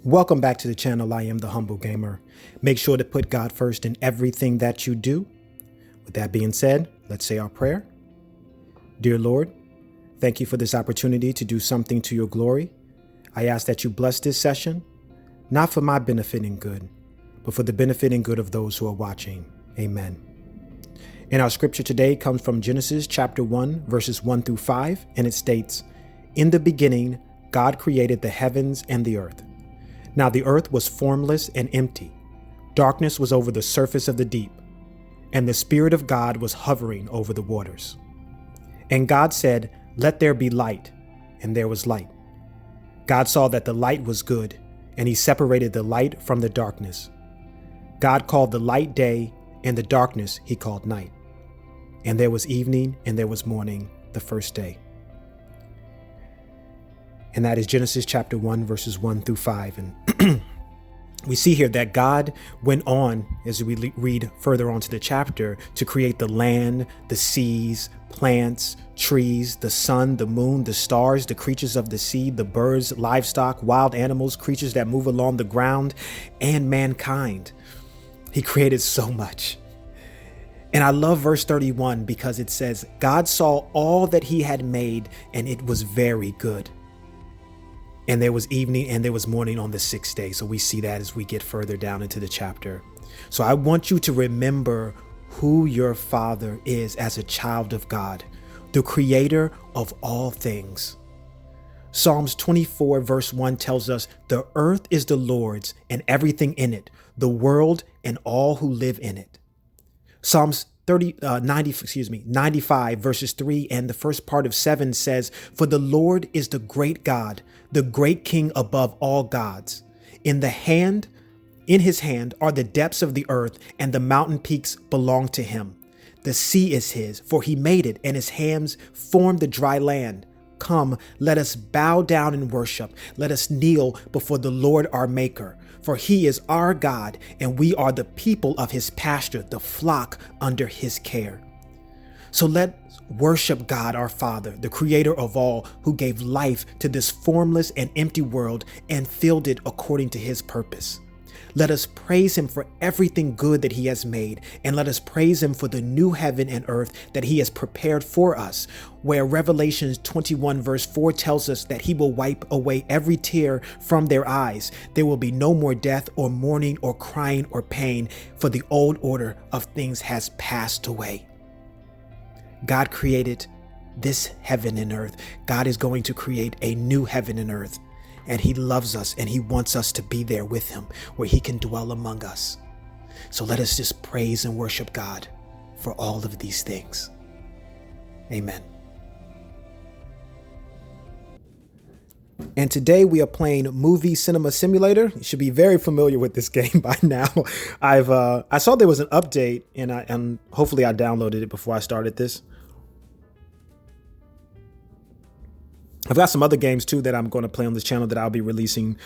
Welcome back to the channel. I am the Humble Gamer. Make sure to put God first in everything that you do. With that being said, let's say our prayer. Dear Lord, thank you for this opportunity to do something to your glory. I ask that you bless this session, not for my benefit and good, but for the benefit and good of those who are watching. Amen. And our scripture today comes from Genesis chapter 1, verses 1 through 5, and it states, "In the beginning, God created the heavens and the earth. Now the earth was formless and empty. Darkness was over the surface of the deep, and the Spirit of God was hovering over the waters. And God said, 'Let there be light,' and there was light. God saw that the light was good, and he separated the light from the darkness. God called the light day, and the darkness he called night. And there was evening, and there was morning, the first day." And that is Genesis chapter 1, verses 1 through 5. And we see here that God went on, as we read further on to the chapter, to create the land, the seas, plants, trees, the sun, the moon, the stars, the creatures of the sea, the birds, livestock, wild animals, creatures that move along the ground, and mankind. He created so much. And I love verse 31 because it says, God saw all that he had made, and it was very good. And there was evening and there was morning on the sixth day. So we see that as we get further down into the chapter. So I want you to remember who your Father is as a child of God, the creator of all things. Psalms 24 verse 1 tells us, "The earth is the Lord's and everything in it, the world and all who live in it." Psalms 95 verses 3 and the first part of 7 says, "For the Lord is the great God, the great King above all gods. In his hand are the depths of the earth, and the mountain peaks belong to him. The sea is his, for he made it, and his hands formed the dry land. Come, let us bow down and worship. Let us kneel before the Lord our Maker. For he is our God, and we are the people of his pasture, the flock under his care." So let's worship God our Father, the creator of all, who gave life to this formless and empty world and filled it according to his purpose. Let us praise him for everything good that he has made, and let us praise him for the new heaven and earth that he has prepared for us, where Revelation 21 verse 4 tells us that he will wipe away every tear from their eyes. There will be no more death or mourning or crying or pain, for the old order of things has passed away. God created this heaven and earth. God is going to create a new heaven and earth. And he loves us and he wants us to be there with him where he can dwell among us. So let us just praise and worship God for all of these things. Amen. And today we are playing Movie Cinema Simulator. You should be very familiar with this game by now. I saw there was an update and hopefully I downloaded it before I started this. I've got some other games too that I'm going to play on this channel that I'll be releasing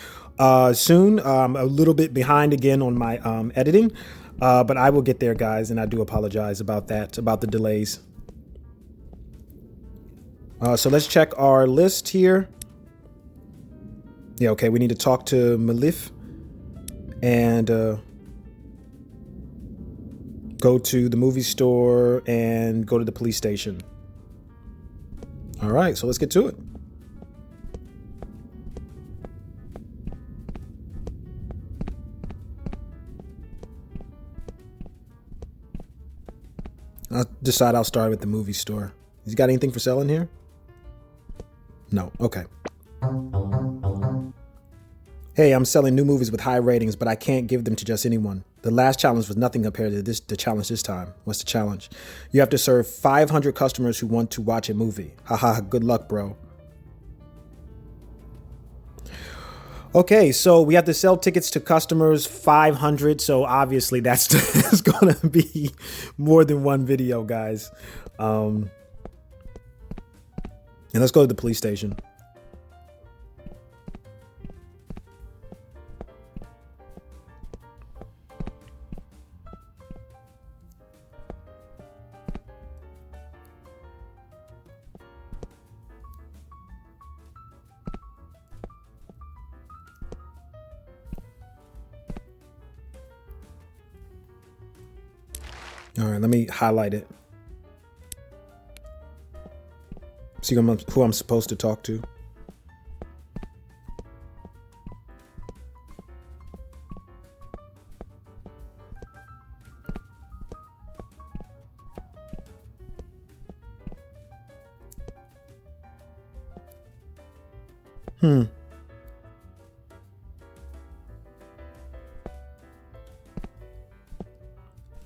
soon. I'm a little bit behind again on my editing, but I will get there, guys, and I do apologize about that, about the delays. So let's check our list here. Yeah, okay, we need to talk to Malif and go to the movie store and go to the police station. All right, so let's get to it. I'll decide I'll start with the movie store. Has he got anything for sale in here? No. Okay. Hey, I'm selling new movies with high ratings, but I can't give them to just anyone. The last challenge was nothing compared to the challenge this time. What's the challenge? You have to serve 500 customers who want to watch a movie. Haha, good luck, bro. Okay, so we have to sell tickets to customers, 500. So obviously that's going to be more than one video, guys. And let's go to the police station. All right, let me highlight it. See who I'm supposed to talk to.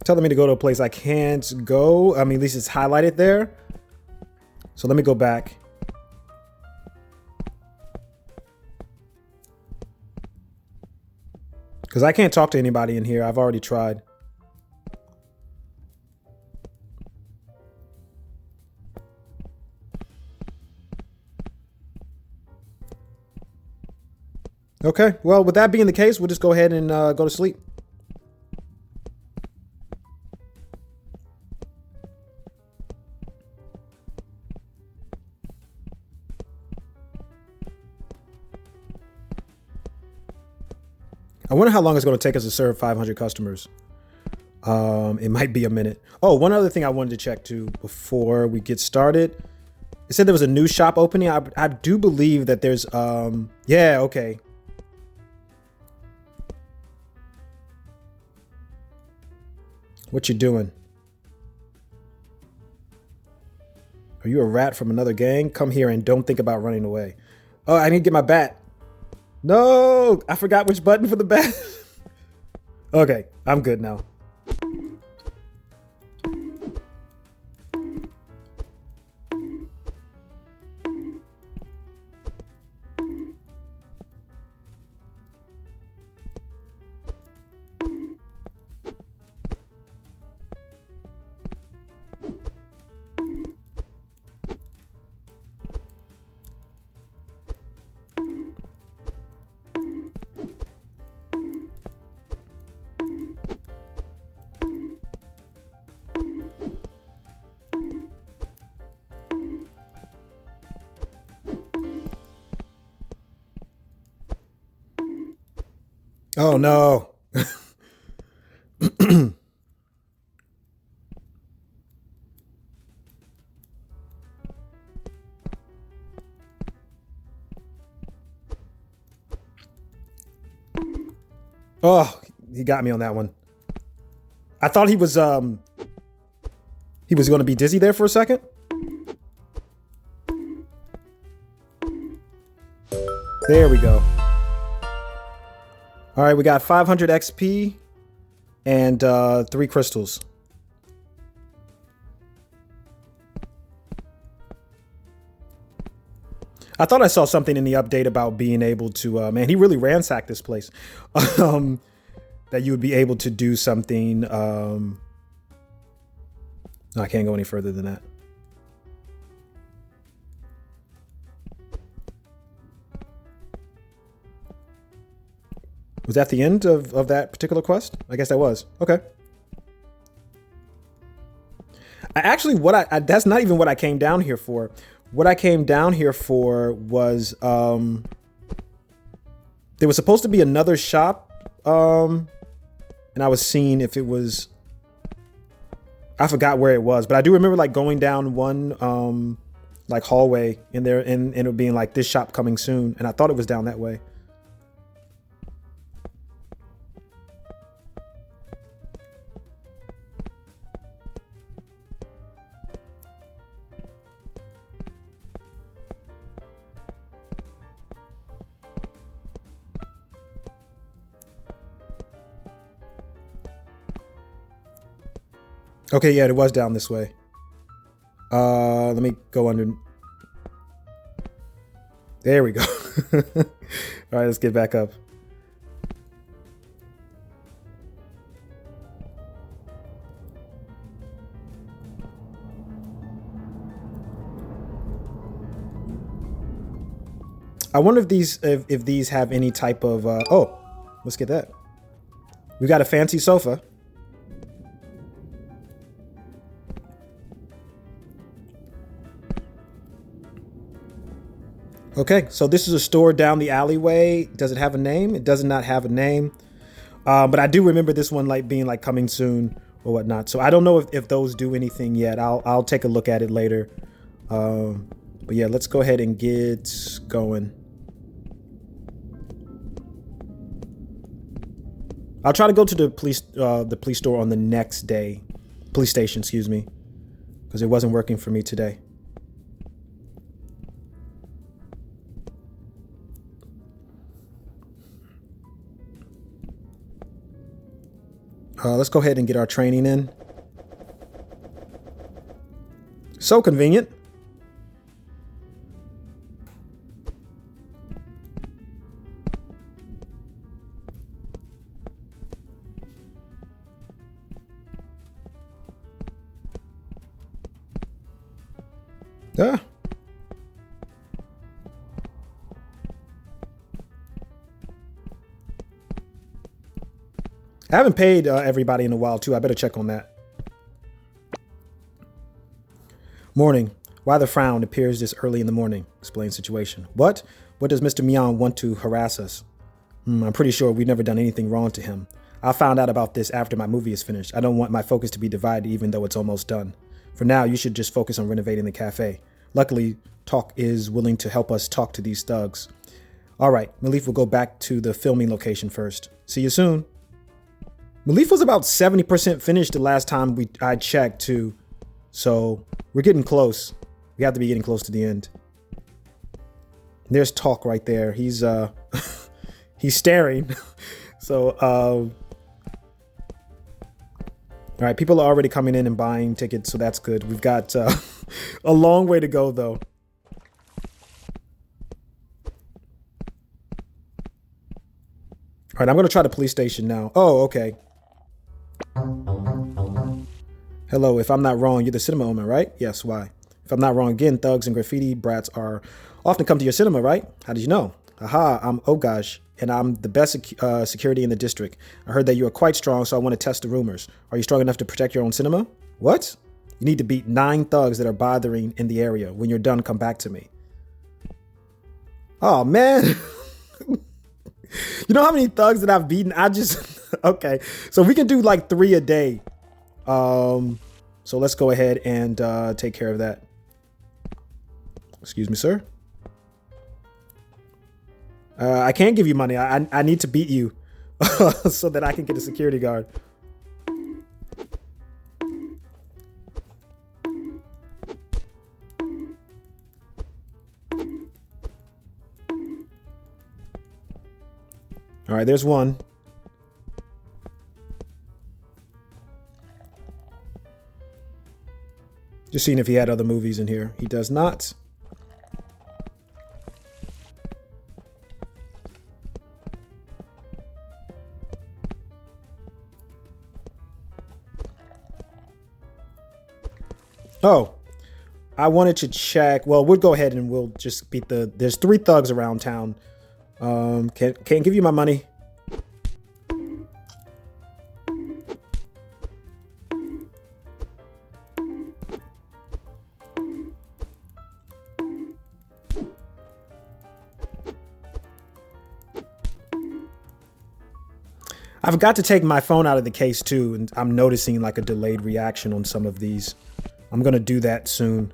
Telling me to go to a place I can't go. I mean, at least it's highlighted there. So let me go back. Because I can't talk to anybody in here. I've already tried. Okay, well, with that being the case, we'll just go ahead and go to sleep. I wonder how long it's going to take us to serve 500 customers. It might be a minute. Oh, one other thing I wanted to check too before we get started. It said there was a new shop opening. I do believe that there's, yeah, okay. What you doing? Are you a rat from another gang? Come here and don't think about running away. Oh, I need to get my bat. No, I forgot which button for the bat. Okay, I'm good now. Oh no. Oh, he got me on that one. I thought he was going to be dizzy there for a second. There we go. All right, we got 500 XP and 3 crystals. I thought I saw something in the update about being able to, man, he really ransacked this place. That you would be able to do something. No, I can't go any further than that. Was that the end of that particular quest? I guess that was. Okay. That's not even what I came down here for. What I came down here for was, there was supposed to be another shop, and I was seeing if it was, I forgot where it was, but I do remember like going down one, like hallway in there and it being like this shop coming soon. And I thought it was down that way. Okay, yeah, it was down this way. Let me go under. There we go. All right, let's get back up. I wonder if these have any type of oh, let's get that. We got a fancy sofa. Okay, so this is a store down the alleyway. Does it have a name? It does not have a name. But I do remember this one like being like coming soon or whatnot. So I don't know if those do anything yet. I'll take a look at it later. But yeah, let's go ahead and get going. I'll try to go to the police store on the next day. Police station, excuse me, because it wasn't working for me today. Let's go ahead and get our training in. So convenient. Ah. I haven't paid everybody in a while, too. I better check on that. Morning. Why the frown appears this early in the morning? Explain situation. What? What does Mr. Mian want to harass us? I'm pretty sure we've never done anything wrong to him. I found out about this after my movie is finished. I don't want my focus to be divided even though it's almost done. For now, you should just focus on renovating the cafe. Luckily, Tauk is willing to help us talk to these thugs. All right, Malif will go back to the filming location first. See you soon. Malif was about 70% finished the last time I checked too. So we're getting close. We have to be getting close to the end. There's Tauk right there. He's he's staring. So all right, people are already coming in and buying tickets, so that's good. We've got a long way to go though. All right, I'm going to try the police station now. Oh, okay. Hello, if I'm not wrong, you're the cinema owner, right? Yes, why? If I'm not wrong again, thugs and graffiti brats are often come to your cinema, right? How did you know? Aha, I'm Ogash, and I'm the best security in the district. I heard that you are quite strong, so I want to test the rumors. Are you strong enough to protect your own cinema? What? You need to beat 9 thugs that are bothering in the area. When you're done, come back to me. Oh, man. You know how many thugs that I've beaten? Okay. So we can do like 3 a day. So let's go ahead and take care of that. Excuse me, sir. I can't give you money. I need to beat you so that I can get a security guard. All right, there's one. Just seeing if he had other movies in here. He does not. Oh, I wanted to check. Well, we'll go ahead and we'll just beat there's 3 thugs around town. Can't give you my money. I've got to take my phone out of the case too, and I'm noticing like a delayed reaction on some of these. I'm gonna do that soon.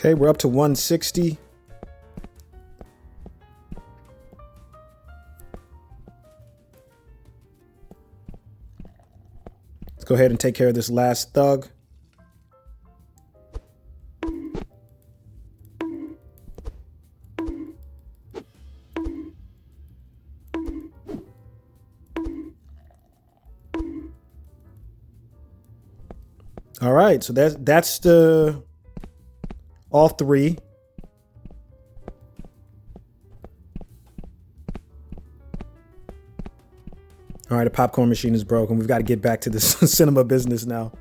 Okay, we're up to 160. Let's go ahead and take care of this last thug. All right, so that's the all 3. All right, the popcorn machine is broken. We've got to get back to this cinema business now.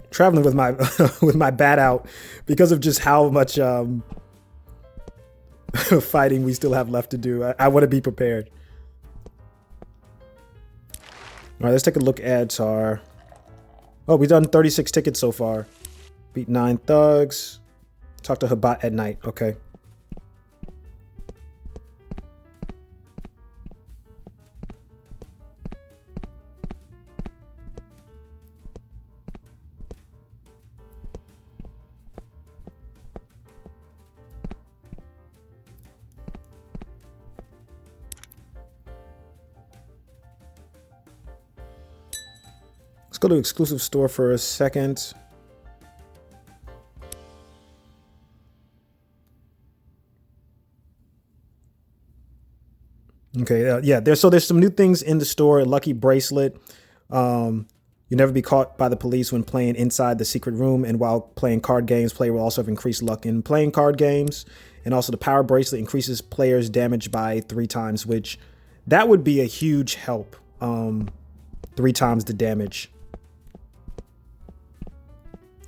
Traveling with my with my bat out because of just how much fighting we still have left to do. I want to be prepared. All right, let's take a look at our... Oh, we've done 36 tickets so far. Beat 9 thugs. Talk to Habat at night. Okay. Let's go to exclusive store for a second. Okay, yeah, there's some new things in the store. A lucky bracelet. You never be caught by the police when playing inside the secret room, and while playing card games, player will also have increased luck in playing card games. And also the power bracelet increases players' damage by 3 times, which that would be a huge help. 3 times the damage.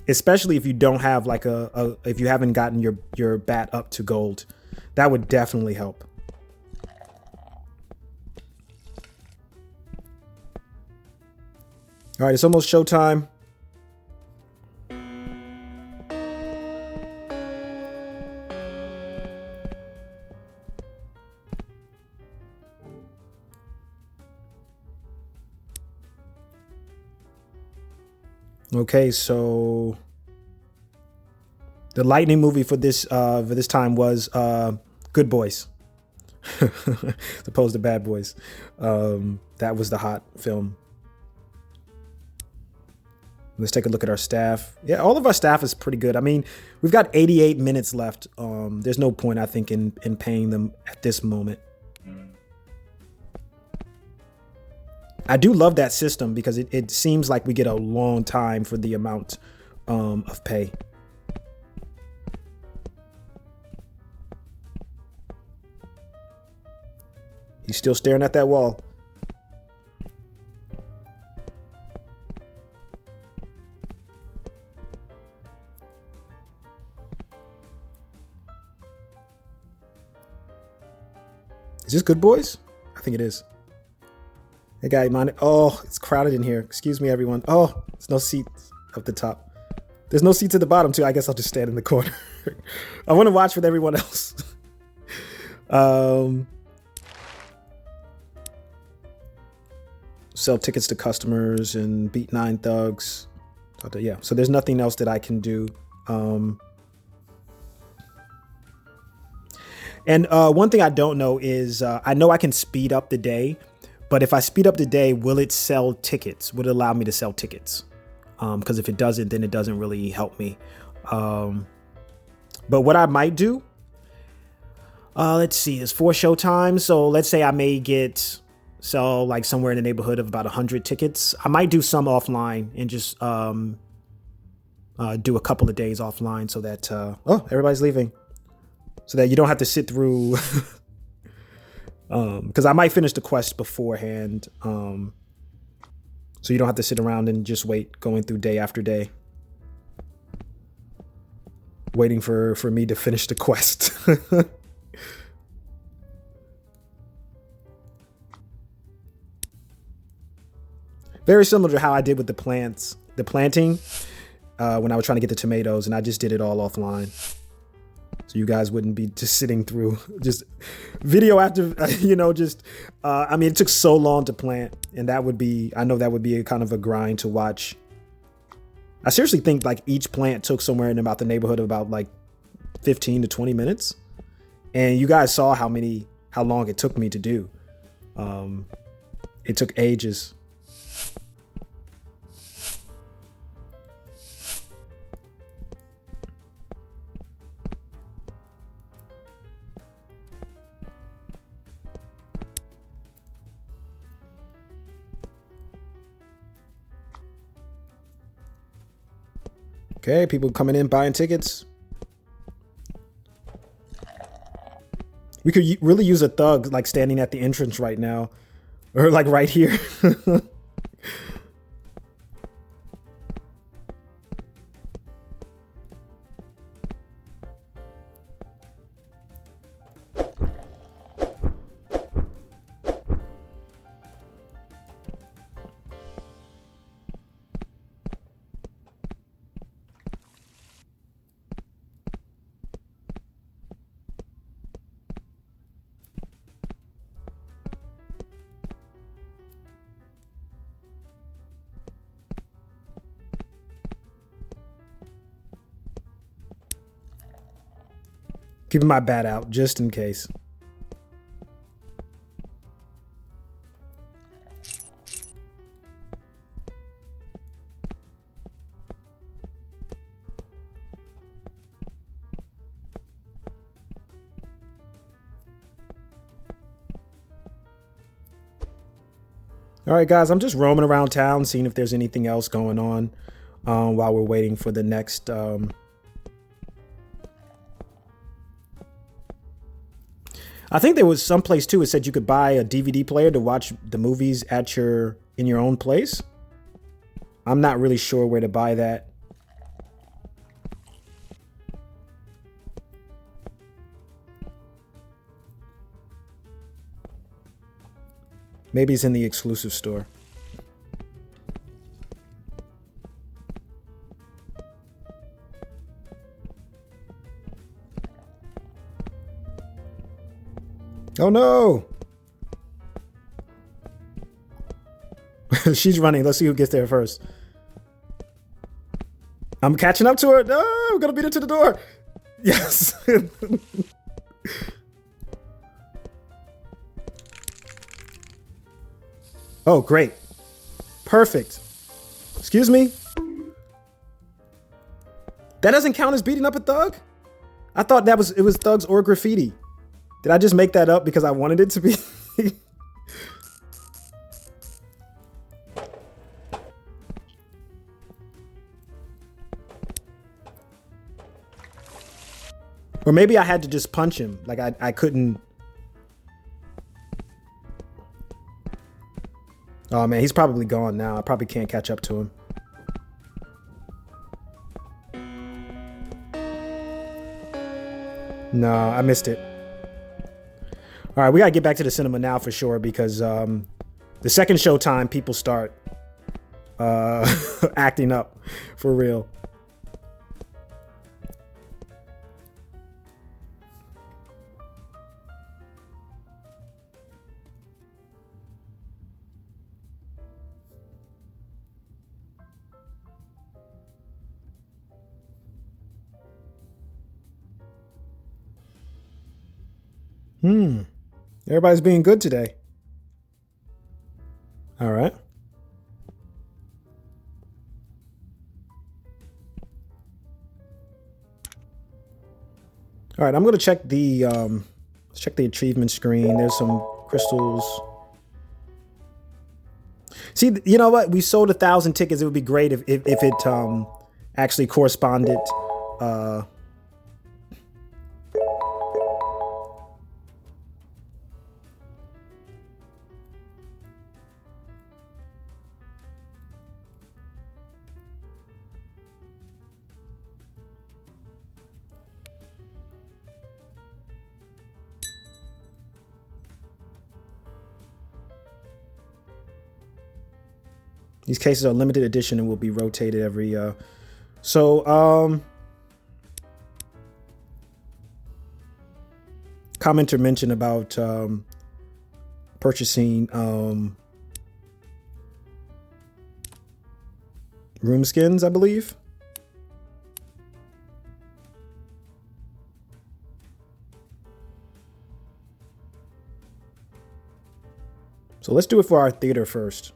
Especially if you don't have like if you haven't gotten your bat up to gold. That would definitely help. All right, it's almost showtime. Okay, so the lightning movie for this time was Good Boys, as opposed to Bad Boys. That was the hot film. Let's take a look at our staff. Yeah, all of our staff is pretty good. I mean, we've got 88 minutes left. There's no point, I think, in paying them at this moment. I do love that system because it seems like we get a long time for the amount of pay. He's still staring at that wall. Is this Good Boys? I think it is. Hey, guy, mind? Oh, it's crowded in here. Excuse me, everyone. Oh, there's no seats up the top. There's no seats at the bottom, too. I guess I'll just stand in the corner. I want to watch with everyone else. Sell tickets to customers and beat 9 thugs. Yeah, so there's nothing else that I can do. And one thing I don't know is I know I can speed up the day, but if I speed up the day, will it sell tickets? Would it allow me to sell tickets? Because if it doesn't, then it doesn't really help me. But what I might do, let's see, it's 4 showtimes. So let's say I may sell like somewhere in the neighborhood of about 100 tickets. I might do some offline and just do a couple of days offline so that, oh, everybody's leaving. So that you don't have to sit through, because I might finish the quest beforehand. So you don't have to sit around and just wait, going through day after day, waiting for me to finish the quest. Very similar to how I did with the planting, when I was trying to get the tomatoes, and I just did it all offline. So you guys wouldn't be just sitting through just video after, I mean, it took so long to plant, and I know that would be a kind of a grind to watch. I seriously think like each plant took somewhere in about the neighborhood of about like 15 to 20 minutes. And you guys saw how long it took me to do. It took ages. Okay, people coming in buying tickets. We could really use a thug like standing at the entrance right now, or like right here. Keeping my bat out just in case. All right, guys, I'm just roaming around town, seeing if there's anything else going on while we're waiting for the next. I think there was some place too. It said you could buy a DVD player to watch the movies in your own place. I'm not really sure where to buy that. Maybe it's in the exclusive store. Oh no! She's running. Let's see who gets there first. I'm catching up to her. No, I'm gonna beat her to the door. Yes. Oh, great. Perfect. Excuse me? That doesn't count as beating up a thug? I thought it was thugs or graffiti. Did I just make that up because I wanted it to be? Or maybe I had to just punch him. Like I couldn't. Oh man, he's probably gone now. I probably can't catch up to him. No, I missed it. All right, we gotta get back to the cinema now for sure because the second show time, people start acting up for real. Everybody's being good today. All right. All right, I'm gonna check the achievement screen. There's some crystals. See, you know what? We sold 1,000 tickets. It would be great if it actually corresponded. These cases are limited edition and will be rotated every. Commenter mentioned about purchasing room skins, I believe. So let's do it for our theater first.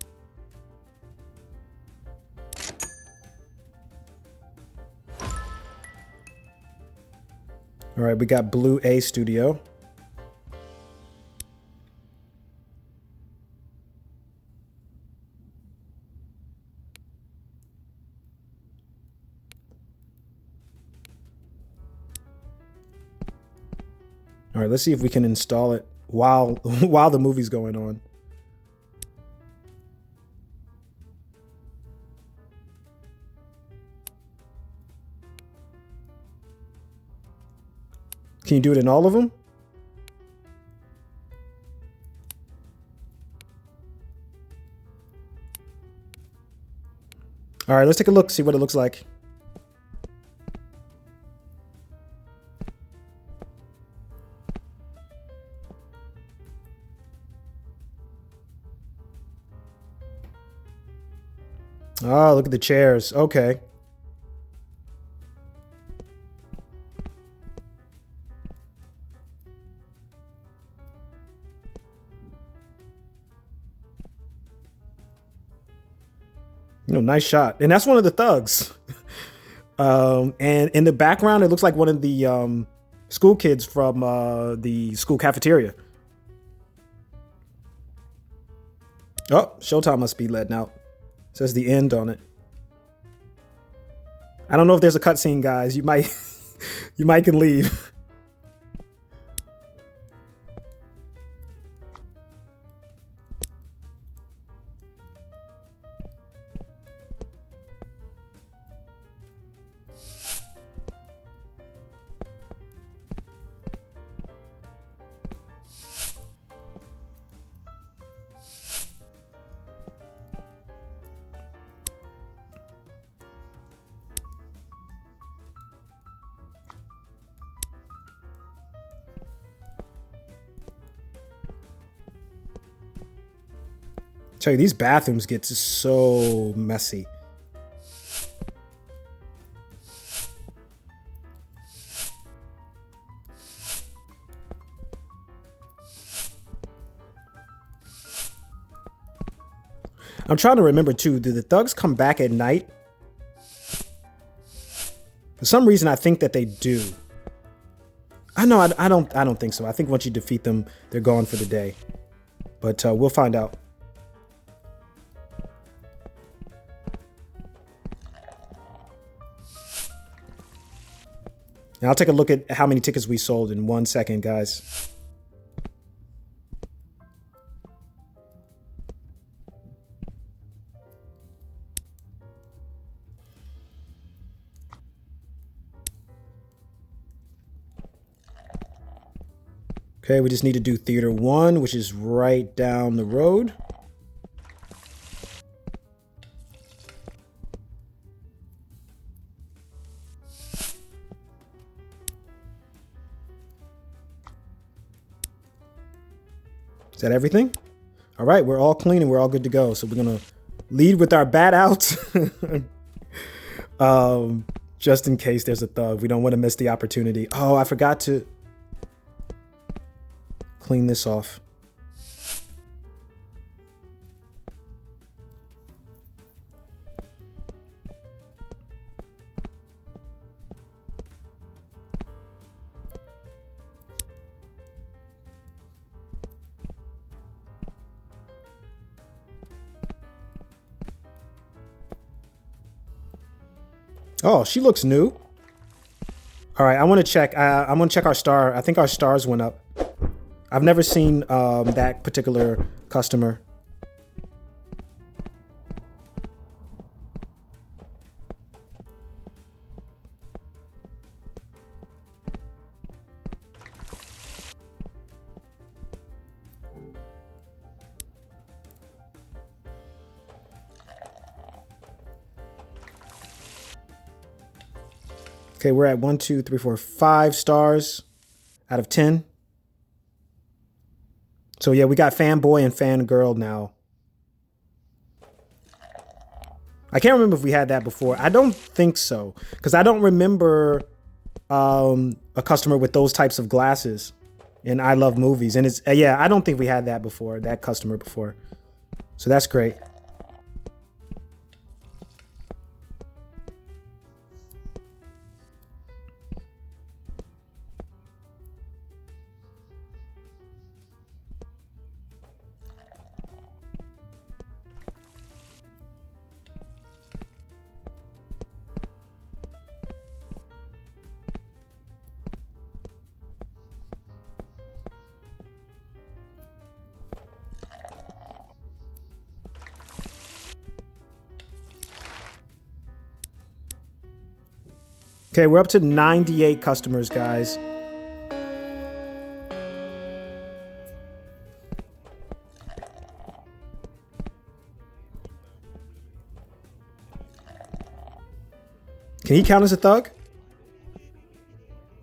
All right, we got Blue A Studio. All right, let's see if we can install it while while the movie's going on. Can you do it in all of them? All right, let's take a look, see what it looks like. Oh, look at the chairs. Okay. Nice shot. And that's one of the thugs. And in the background, it looks like one of the school kids from the school cafeteria. Oh, Showtime must be letting out. It says the end on it. I don't know if there's a cutscene, guys. You might can leave. Tell you, these bathrooms get so messy. I'm trying to remember too, do the thugs come back at night? For some reason I think that they do. I don't think so. I think once you defeat them, they're gone for the day. But we'll find out. Now I'll take a look at how many tickets we sold in 1 second, guys. Okay, we just need to do Theater 1, which is right down the road. Is that everything? All right, we're all clean and we're all good to go. So we're gonna lead with our bat outs. Just in case there's a thug. We don't want to miss the opportunity. Oh, I forgot to clean this off. Oh, she looks new. All right, I want to check. I'm going to check our star. I think our stars went up. I've never seen that particular customer. Okay, we're at 1, 2, 3, 4, 5 stars out of 10. So yeah, we got fanboy and fangirl now. I can't remember if we had that before. I don't think so, because I don't remember a customer with those types of glasses. And I love movies, and it's yeah, I don't think we had that before, that customer before. So that's great. Okay, we're up to 98 customers, guys. Can he count as a thug?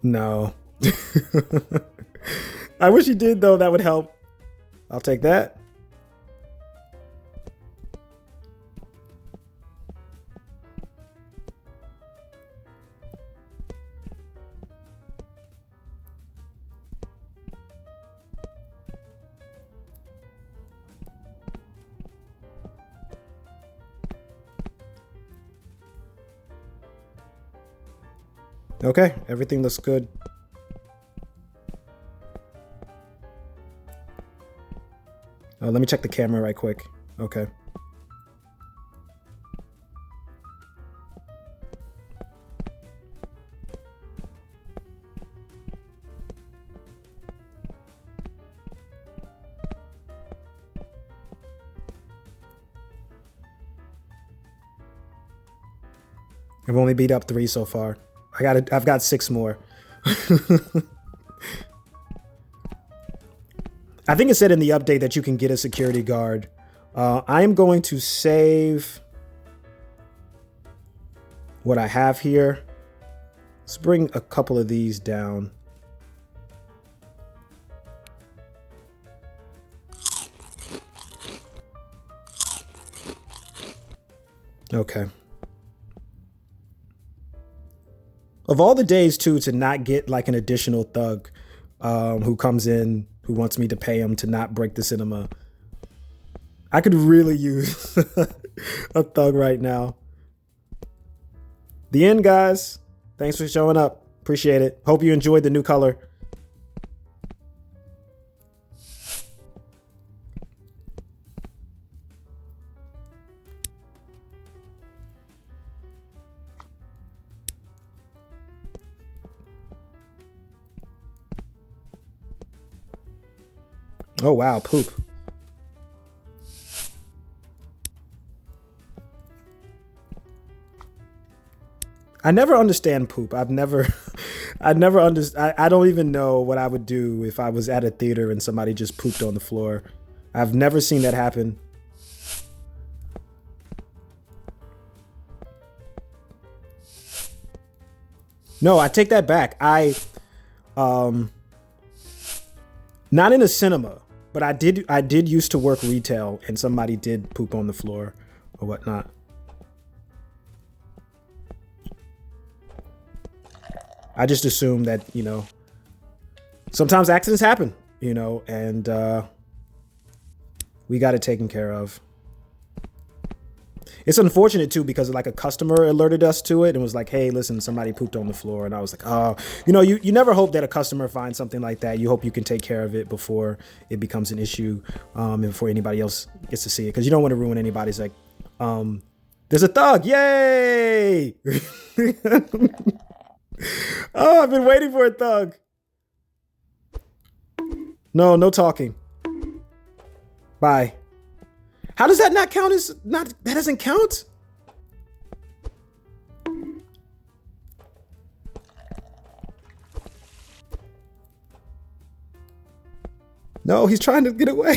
No. I wish he did, though. That would help. I'll take that. Okay, everything looks good. Oh, let me check the camera right quick. Okay. I've only beat up 3 so far. I've got 6 more. I think it said in the update that you can get a security guard. I am going to save what I have here. Let's bring a couple of these down. Okay. Of all the days, too, to not get like an additional thug who comes in, who wants me to pay him to not break the cinema. I could really use a thug right now. The end, guys. Thanks for showing up. Appreciate it. Hope you enjoyed the new color. Oh, wow. Poop. I never understand poop. I don't even know what I would do if I was at a theater and somebody just pooped on the floor. I've never seen that happen. No, I take that back. Not in a cinema. But I did used to work retail, and somebody did poop on the floor or whatnot. I just assume that, sometimes accidents happen, and we got it taken care of. It's unfortunate, too, because like a customer alerted us to it and was like, hey, listen, somebody pooped on the floor. And I was like, oh, you never hope that a customer finds something like that. You hope you can take care of it before it becomes an issue and before anybody else gets to see it. Because you don't want to ruin anybody's like, there's a thug. Yay. Oh, I've been waiting for a thug. No talking. Bye. How does that not count as that doesn't count? No, he's trying to get away.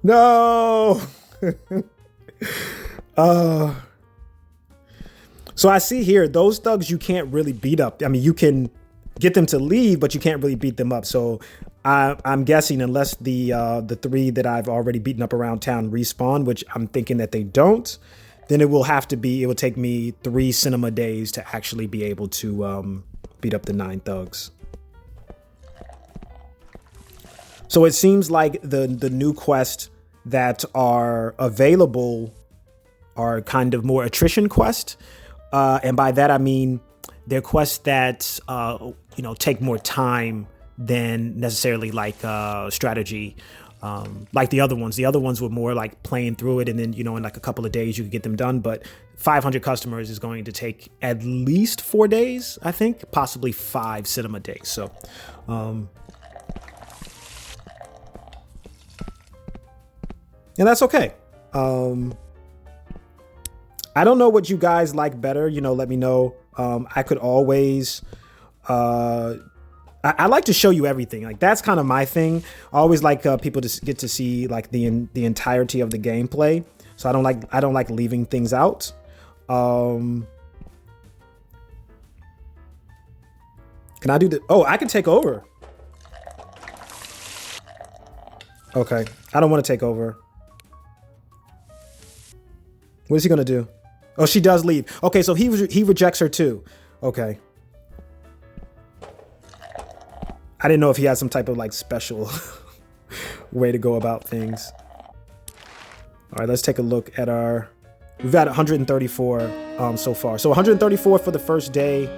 No. So I see here, those thugs you can't really beat up. I mean, you can get them to leave, but you can't really beat them up. So I'm guessing unless the 3 that I've already beaten up around town respawn, which I'm thinking that they don't, then it will take me 3 cinema days to actually be able to beat up the 9 thugs. So it seems like the new quests that are available are kind of more attrition quests. And by that, I mean, they're quests that, take more time than necessarily like strategy. like the other ones. The other ones were more like playing through it, and then, you know, in like a couple of days you could get them done. But 500 customers is going to take at least 4 days, I think, possibly 5 cinema days. So, and that's okay. I don't know what you guys like better. You know, let me know. I could always, I like to show you everything. Like, that's kind of my thing. I always like people to get to see like the entirety of the gameplay. So I don't like leaving things out. Can I do the? Oh, I can take over. Okay, I don't want to take over. What is he gonna do? Oh, she does leave. Okay, so he rejects her too. Okay. I didn't know if he had some type of like special way to go about things. All right, let's take a look at our. We've got 134 so far. So 134 for the first day.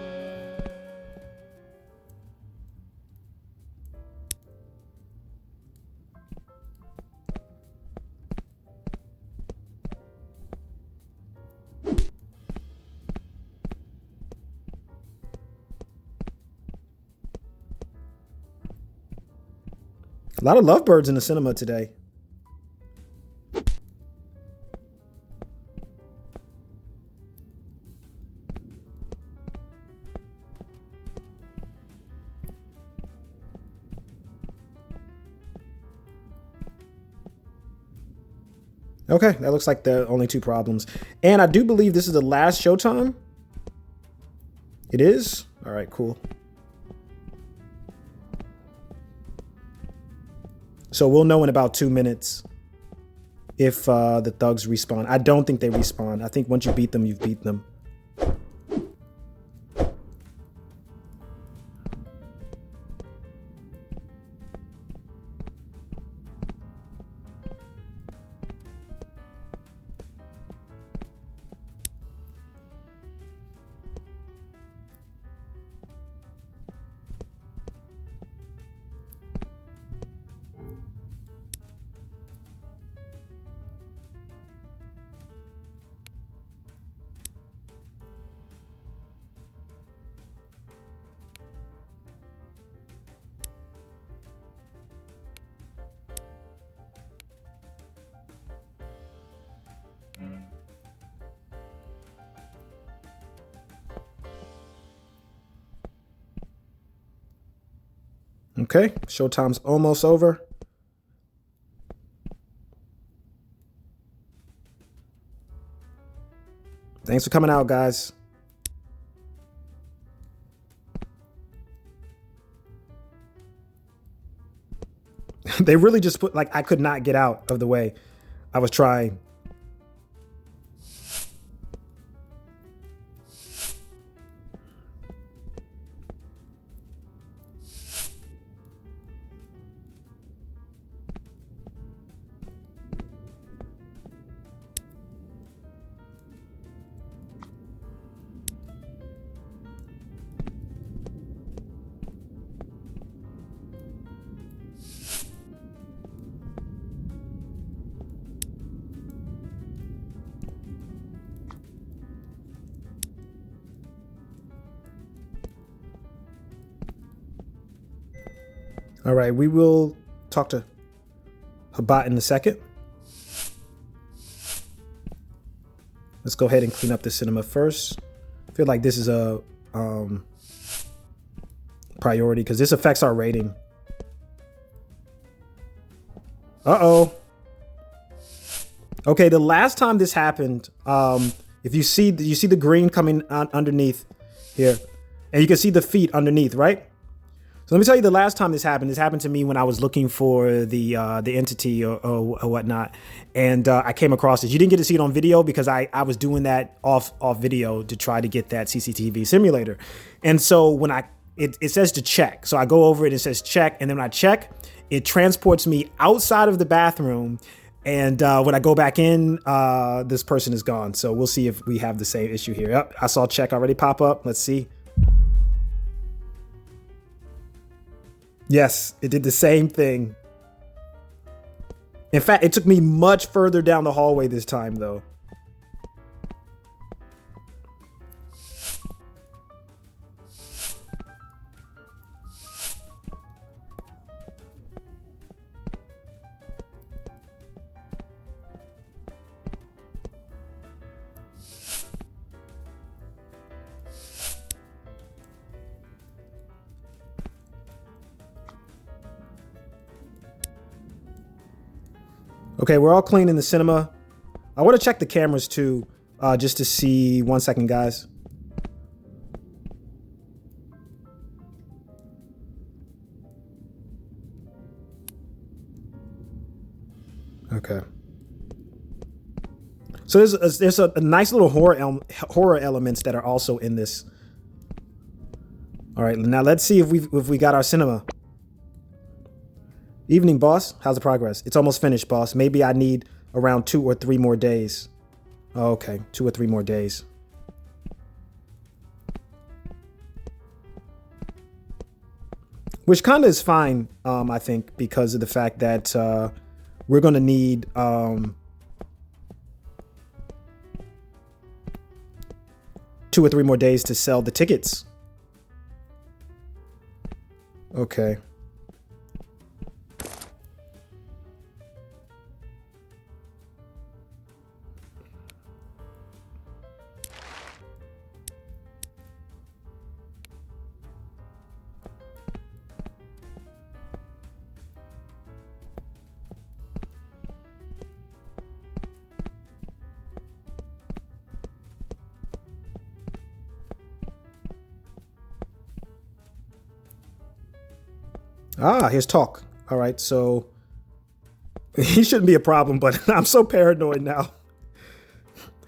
A lot of lovebirds in the cinema today. Okay, that looks like the only 2 problems. And I do believe this is the last showtime. It is? All right, cool. So we'll know in about 2 minutes if the thugs respawn. I don't think they respawn. I think once you beat them, you've beaten them. Okay, showtime's almost over. Thanks for coming out, guys. They really just put, like, I could not get out of the way. I was trying. All right, we will talk to Habat in a second. Let's go ahead and clean up the cinema first. I feel like this is a priority because this affects our rating. Uh-oh. Okay, the last time this happened, if you see the green coming underneath here, and you can see the feet underneath, right? So let me tell you, the last time this happened to me when I was looking for the entity or whatnot, and I came across it. You didn't get to see it on video because I was doing that off video to try to get that CCTV simulator. And so when it says to check, so I go over it, it says check, and then when I check, it transports me outside of the bathroom. And when I go back in, this person is gone. So we'll see if we have the same issue here. Yep, I saw check already pop up. Let's see. Yes, it did the same thing. In fact, it took me much further down the hallway this time, though. Okay, we're all clean in the cinema. I want to check the cameras too, just to see. 1 second, guys. Okay. So there's a nice little horror elements that are also in this. All right, now let's see if we got our cinema. Evening, boss. How's the progress? It's almost finished, boss. Maybe I need around 2 or 3 more days. Oh, okay, 2 or 3 more days. Which kind of is fine, I think, because of the fact that we're going to need 2 or 3 more days to sell the tickets. Okay. Ah, here's Tauk. All right, so he shouldn't be a problem, but I'm so paranoid now.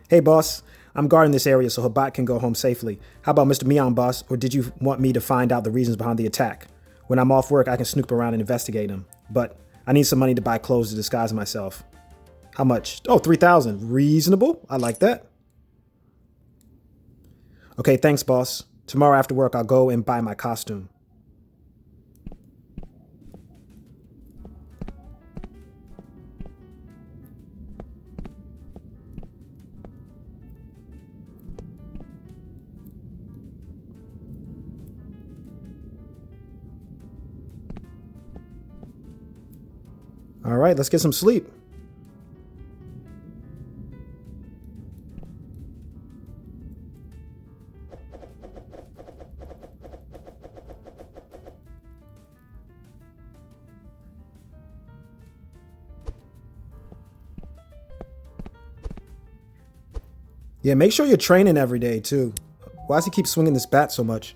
Hey, boss, I'm guarding this area so Habat can go home safely. How about Mr. Mion, boss? Or did you want me to find out the reasons behind the attack? When I'm off work, I can snoop around and investigate them. But I need some money to buy clothes to disguise myself. How much? Oh, 3,000. Reasonable. I like that. Okay, thanks, boss. Tomorrow after work, I'll go and buy my costume. All right, let's get some sleep. Yeah, make sure you're training every day, too. Why does he keep swinging this bat so much?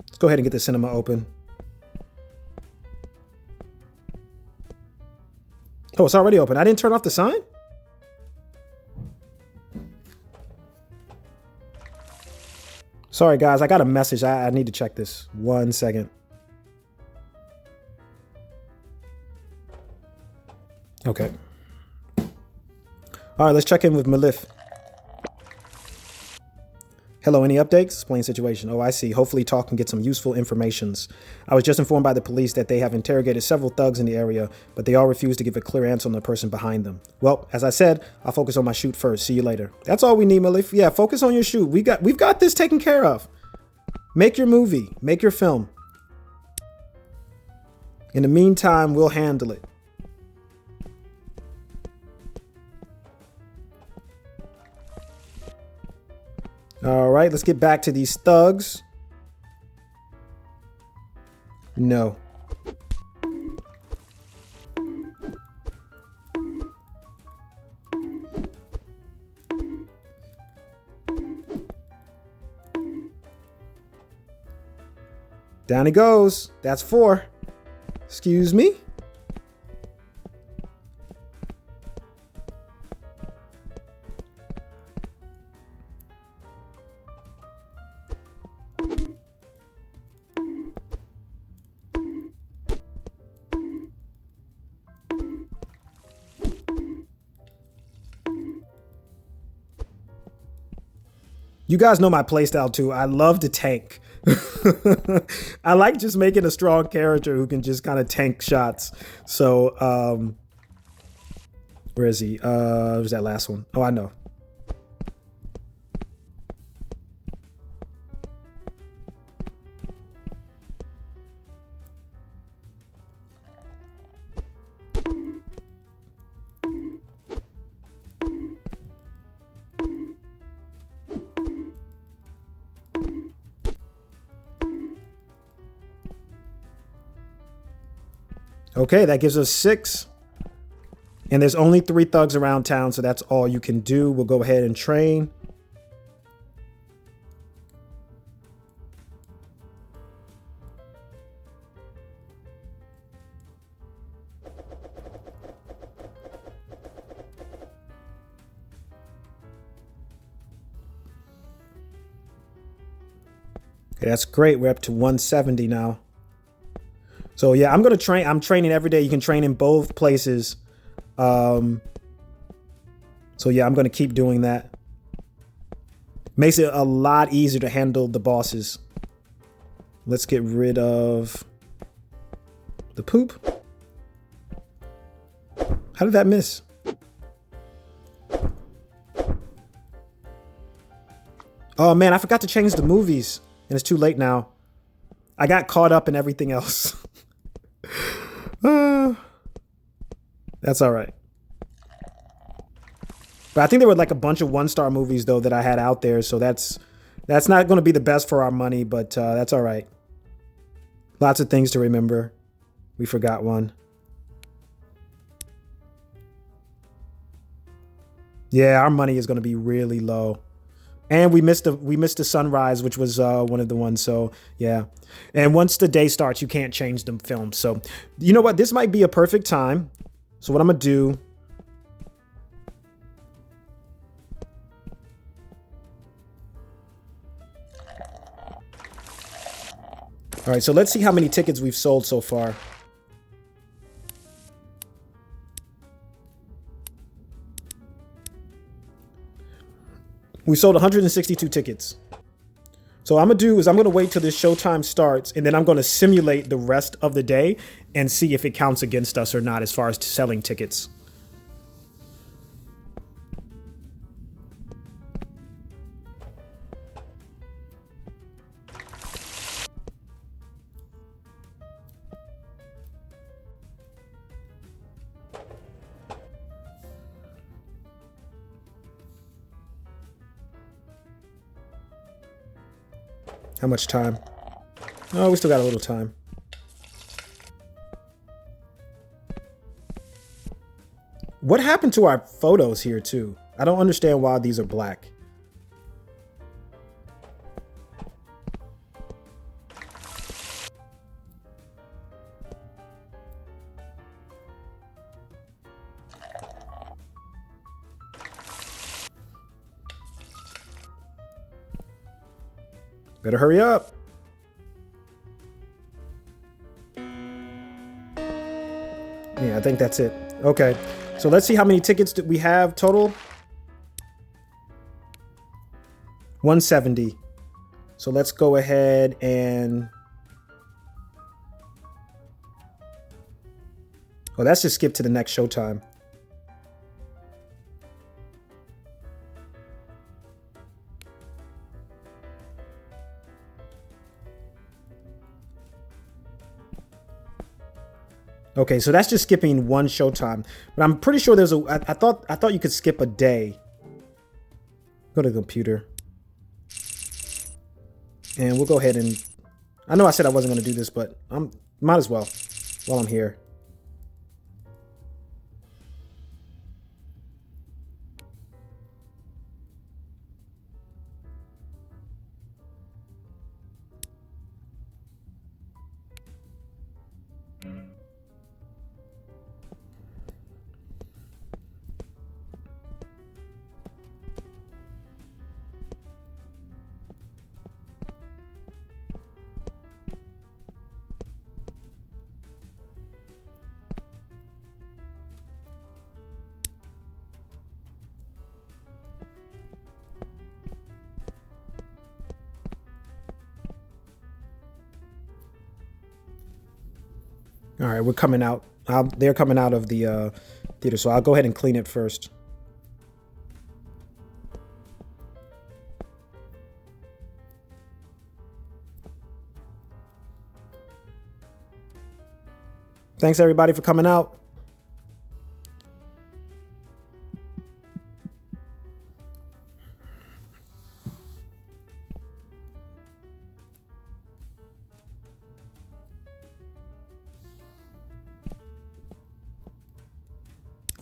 Let's go ahead and get the cinema open. Oh, it's already open. I didn't turn off the sign? Sorry, guys. I got a message. I need to check this. 1 second. Okay. All right, let's check in with Malif. Hello, any updates? Explain situation. Oh, I see. Hopefully Tauk can get some useful informations. I was just informed by the police that they have interrogated several thugs in the area, but they all refuse to give a clear answer on the person behind them. Well, as I said, I'll focus on my shoot first. See you later. That's all we need, Malif. Yeah, focus on your shoot. We've got this taken care of. Make your movie. Make your film. In the meantime, we'll handle it. All right, let's get back to these thugs. No. Down he goes. That's 4. Excuse me. You guys know my playstyle too. I love to tank. I like just making a strong character who can just kind of tank shots. So, where is he? Who's that last one? Oh, I know. Okay, that gives us 6. And there's only 3 thugs around town, so that's all you can do. We'll go ahead and train. Okay, that's great. We're up to 170 now. So yeah, I'm gonna train. I'm training every day. You can train in both places. So yeah, I'm gonna keep doing that. Makes it a lot easier to handle the bosses. Let's get rid of the poop. How did that miss? Oh man, I forgot to change the movies, and it's too late now. I got caught up in everything else. That's all right. But I think there were like a bunch of 1-star movies though that I had out there, so that's not going to be the best for our money, but that's all right. Lots of things to remember. We forgot one. Yeah, our money is going to be really low. And we missed the sunrise, which was one of the ones. So yeah. And once the day starts, you can't change the film. So you know what? This might be a perfect time. So what I'm gonna do. All right. So let's see how many tickets we've sold so far. We sold 162 tickets. So what I'm going to wait till this showtime starts, and then I'm going to simulate the rest of the day and see if it counts against us or not as far as selling tickets. How much time? Oh, we still got a little time. What happened to our photos here too? I don't understand why these are black. Better hurry up. Yeah, I think that's it. Okay, so let's see how many tickets we have total. 170. So let's go ahead and... Oh, that's just skip to the next showtime. Okay, so that's just skipping one showtime, but I'm pretty sure there's a. I thought you could skip a day. Go to the computer, and we'll go ahead and. I know I said I wasn't going to do this, but might as well while I'm here. All right, we're coming out. They're coming out of the theater, so I'll go ahead and clean it first. Thanks everybody for coming out.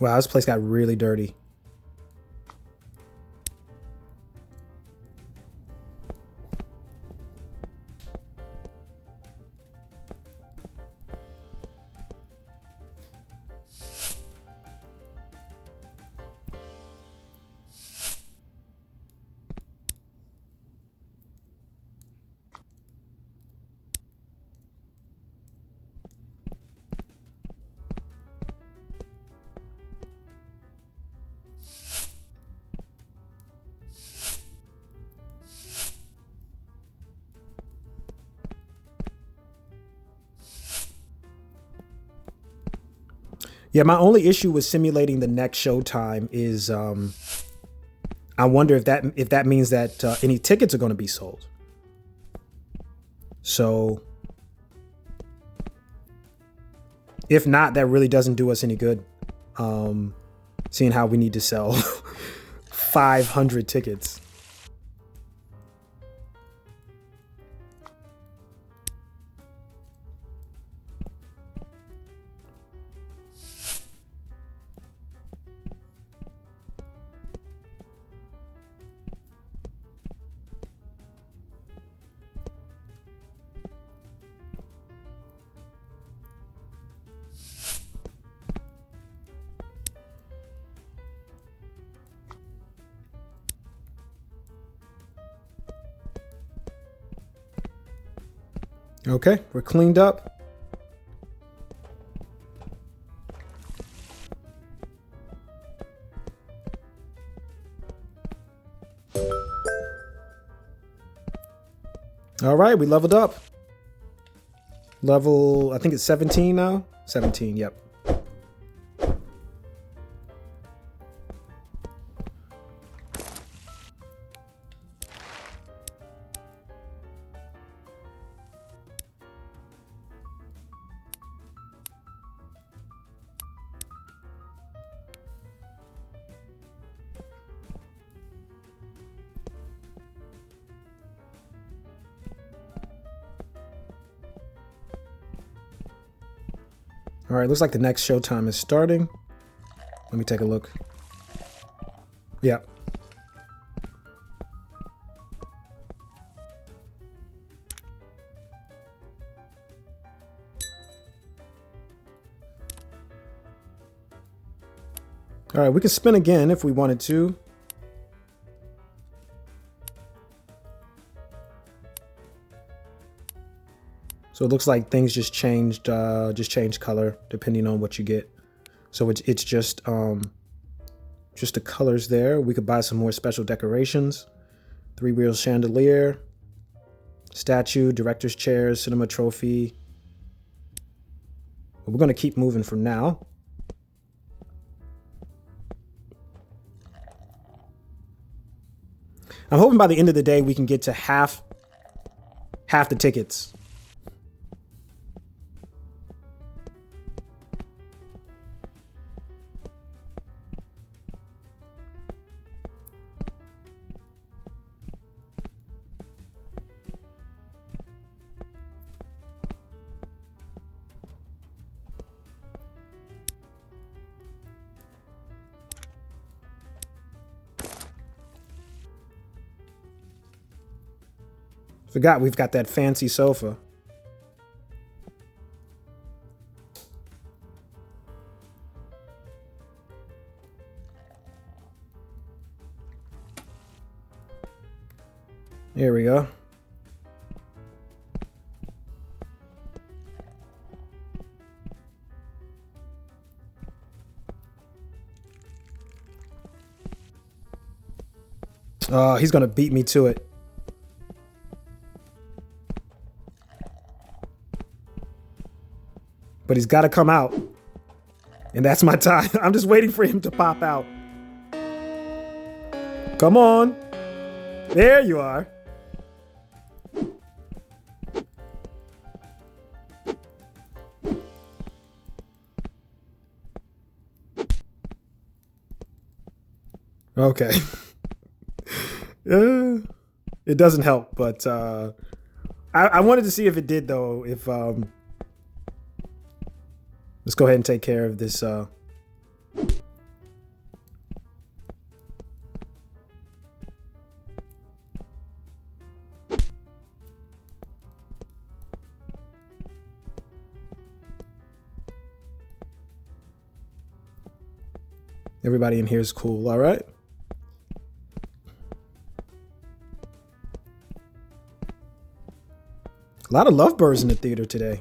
Wow, this place got really dirty. Yeah, my only issue with simulating the next showtime is I wonder if that means that any tickets are going to be sold. So if not, that really doesn't do us any good. Seeing how we need to sell 500 tickets. Okay, we're cleaned up. All right, we leveled up. Level, I think it's 17 now. 17, yep. All right, looks like the next showtime is starting. Let me take a look. Yeah. All right, we can spin again if we wanted to. So it looks like things just changed color depending on what you get. So it's just the colors there. We could buy some more special decorations. 3-wheel chandelier, statue, director's chairs, cinema trophy. But we're gonna keep moving for now. I'm hoping by the end of the day we can get to half the tickets. Forgot we've got that fancy sofa. Here we go. Oh, he's gonna beat me to it. but he's got to come out. And that's my time. I'm just waiting for him to pop out. Come on. There you are. Okay. It doesn't help, but I wanted to see if it did, though. If let's go ahead and take care of this. Everybody in here is cool, all right? A lot of lovebirds in the theater today.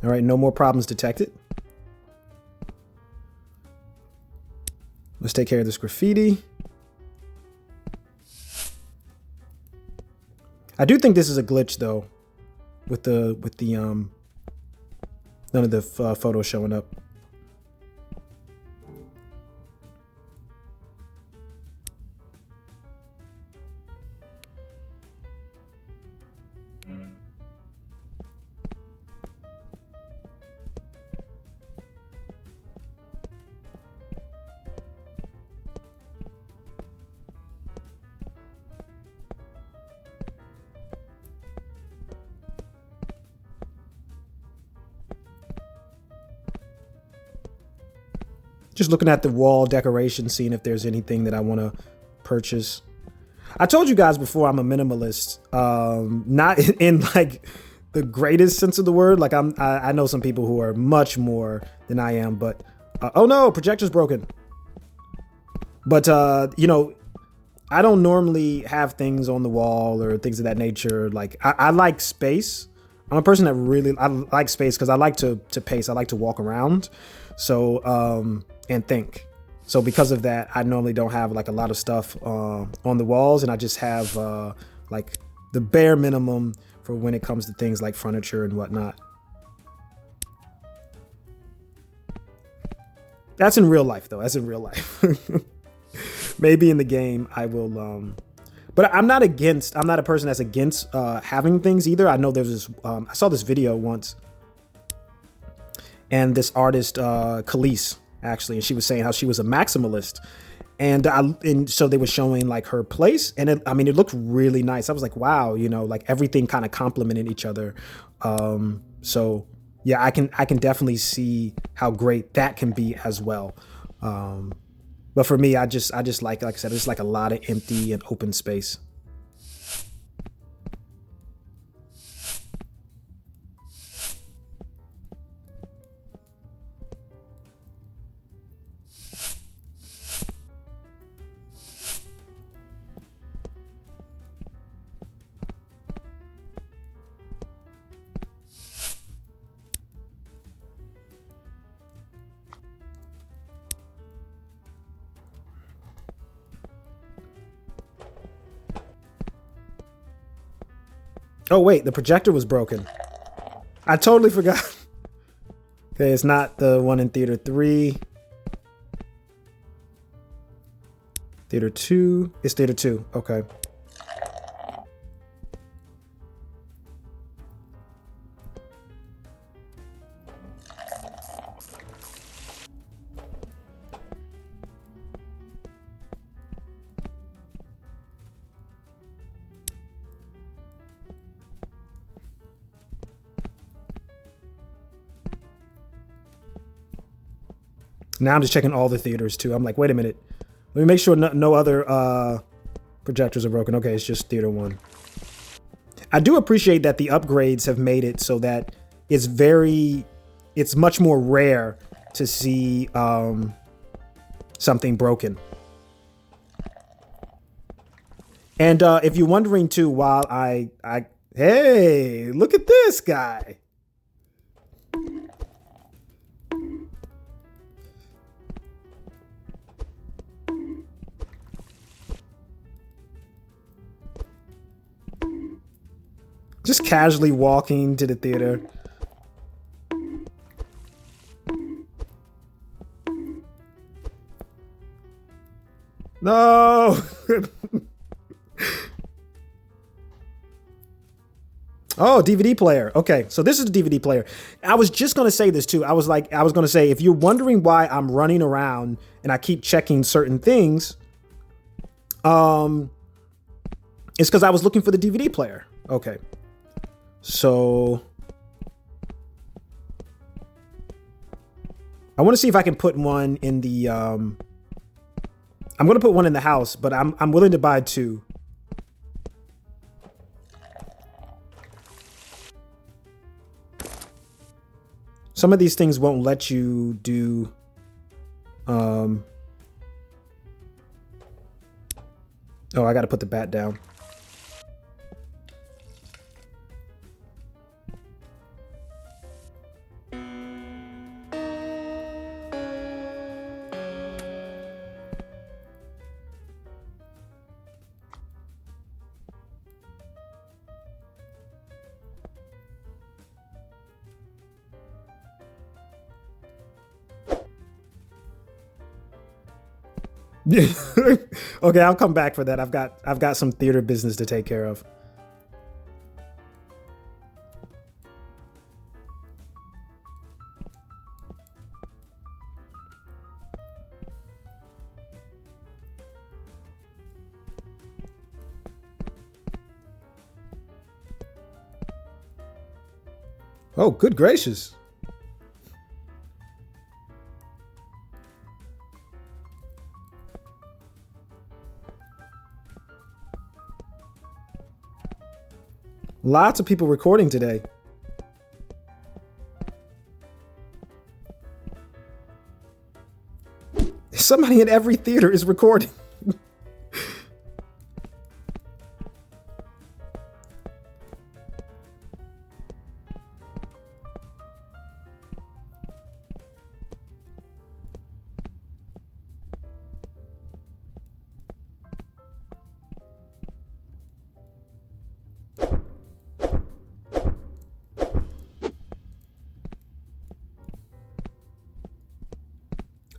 All right, no more problems detected. Let's take care of this graffiti. I do think this is a glitch, though, with the none of the photos showing up. Just looking at the wall decoration, seeing if there's anything that I want to purchase. I told you guys before I'm a minimalist, not in like the greatest sense of the word. Like I know some people who are much more than I am, but oh no, projector's broken. But you know, I don't normally have things on the wall or things of that nature. Like I like space. I'm a person that I like space because I like to pace. I like to walk around. So and think. So because of that, I normally don't have like a lot of stuff on the walls, and I just have like the bare minimum for when it comes to things like furniture and whatnot. That's in real life, though. That's in real life. Maybe in the game I will, but I'm not a person that's against having things either. I know there's this, I saw this video once, and this artist, Khalees, actually, and she was saying how she was a maximalist, and so they were showing like her place, and it looked really nice. I was like, wow, you know, like everything kind of complemented each other. So yeah, I can definitely see how great that can be as well. But for me, I just like I said, it's like a lot of empty and open space. Oh wait, the projector was broken. I totally forgot. Okay, it's not the one in Theater 3. Theater 2. It's Theater 2. Okay. Now I'm just checking all the theaters too. I'm like, wait a minute. Let me make sure no other projectors are broken. Okay, it's just Theater 1. I do appreciate that the upgrades have made it so that it's much more rare to see something broken. And if you're wondering too, while hey, look at this guy. Just casually walking to the theater. No! Oh, DVD player. Okay, so this is the DVD player. I was just going to say this too. I was going to say, if you're wondering why I'm running around and I keep checking certain things, it's because I was looking for the DVD player. Okay. So I want to see if I can put one in the, I'm going to put one in the house, but I'm willing to buy two. Some of these things won't let you do, oh, I got to put the bat down. Okay, I'll come back for that. I've got some theater business to take care of. Oh, good gracious. Lots of people recording today. Somebody in every theater is recording.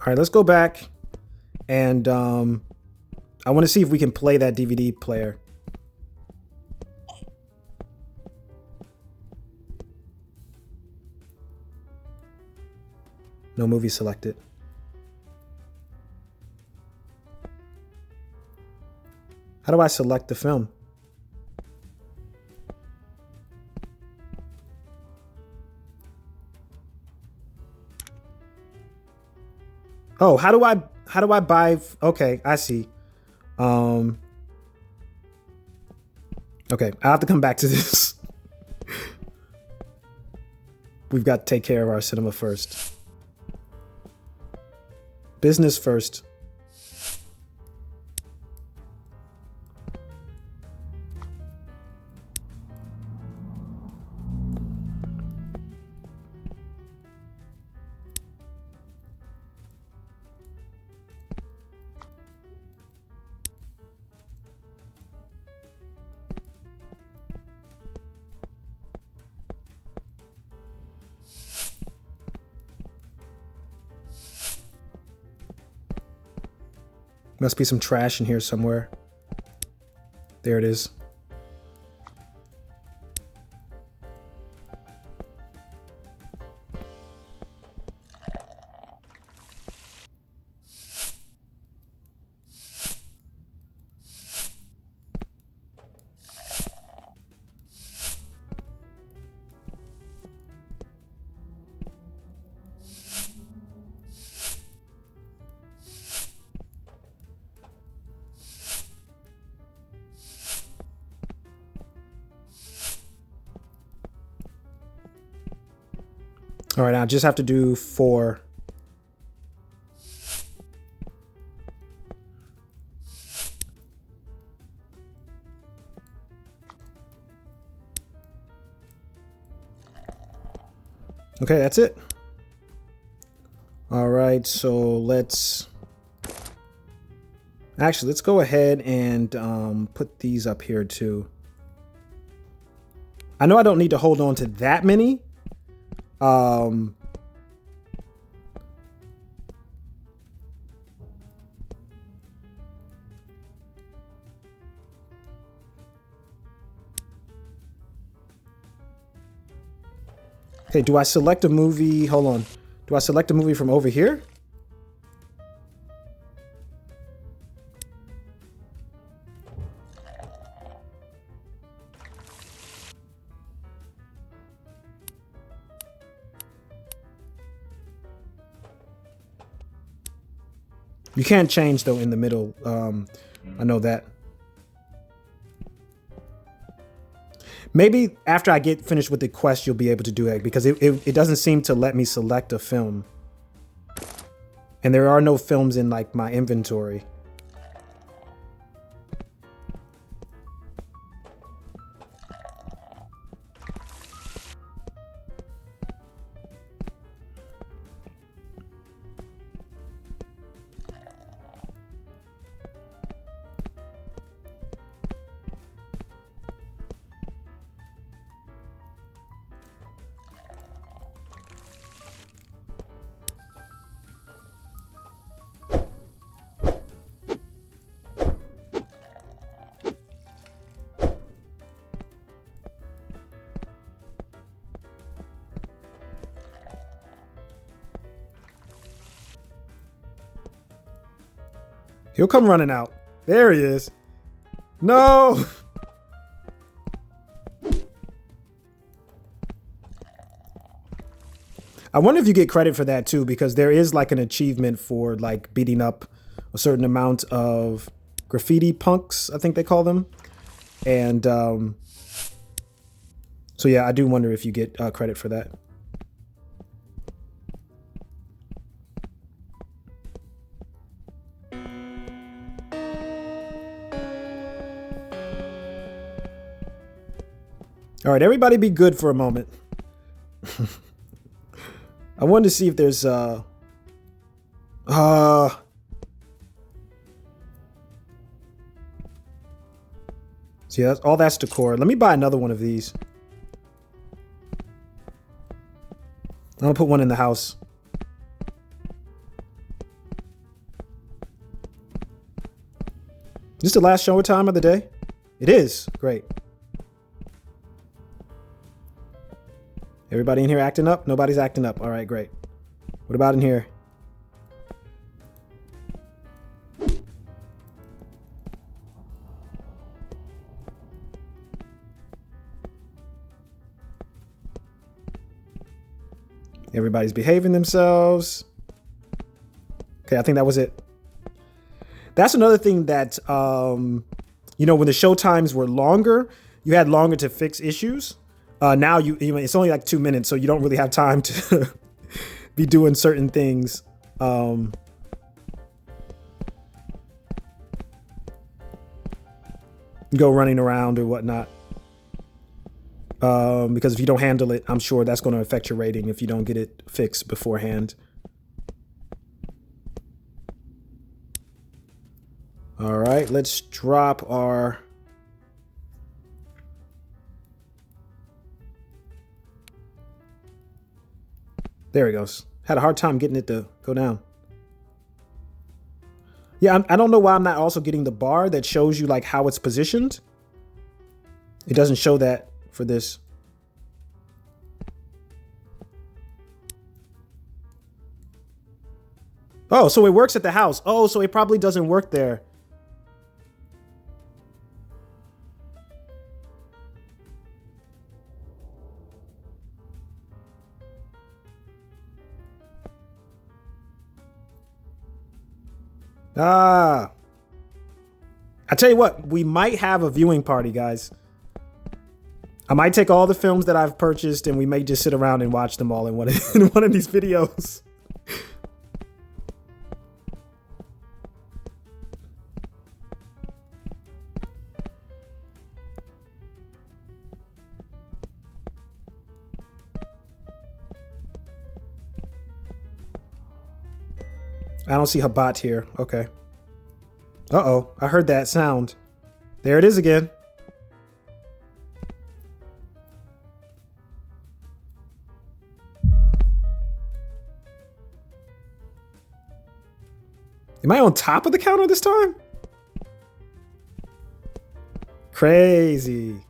All right, let's go back and I want to see if we can play that DVD player. No movie selected. How do I select the film? Oh, how do I buy? Okay, I see. Okay, I'll have to come back to this. We've got to take care of our cinema first. Business first. Must be some trash in here somewhere. There it is. All right, I just have to do 4. Okay, that's it. All right, so let's go ahead and put these up here too. I know I don't need to hold on to that many. Okay, do I select a movie? Hold on. Do I select a movie from over here? You can't change though in the middle. I know that. Maybe after I get finished with the quest, you'll be able to do that, because it doesn't seem to let me select a film. And there are no films in like my inventory. He'll come running out. There he is. No! I wonder if you get credit for that too, because there is like an achievement for like beating up a certain amount of graffiti punks, I think they call them. And so yeah, I do wonder if you get credit for that. All right, everybody be good for a moment. I wanted to see if there's so yeah, that's decor. Let me buy another one of these. I'm gonna put one in the house. Is this the last show time of the day? It is. Great. Everybody in here acting up? Nobody's acting up. All right, great. What about in here? Everybody's behaving themselves. Okay, I think that was it. That's another thing that, you know, when the show times were longer, you had longer to fix issues. Now it's only like 2 minutes, so you don't really have time to be doing certain things. Go running around or whatnot. Because if you don't handle it, I'm sure that's going to affect your rating if you don't get it fixed beforehand. All right, let's drop our... There it goes. Had a hard time getting it to go down. Yeah, I don't know why I'm not also getting the bar that shows you like how it's positioned. It doesn't show that for this. Oh, so it works at the house. Oh, so it probably doesn't work there. I tell you what, we might have a viewing party, guys. I might take all the films that I've purchased and we may just sit around and watch them all in one of these videos. I don't see Habat here. Okay. Uh-oh. I heard that sound. There it is again. Am I on top of the counter this time? Crazy.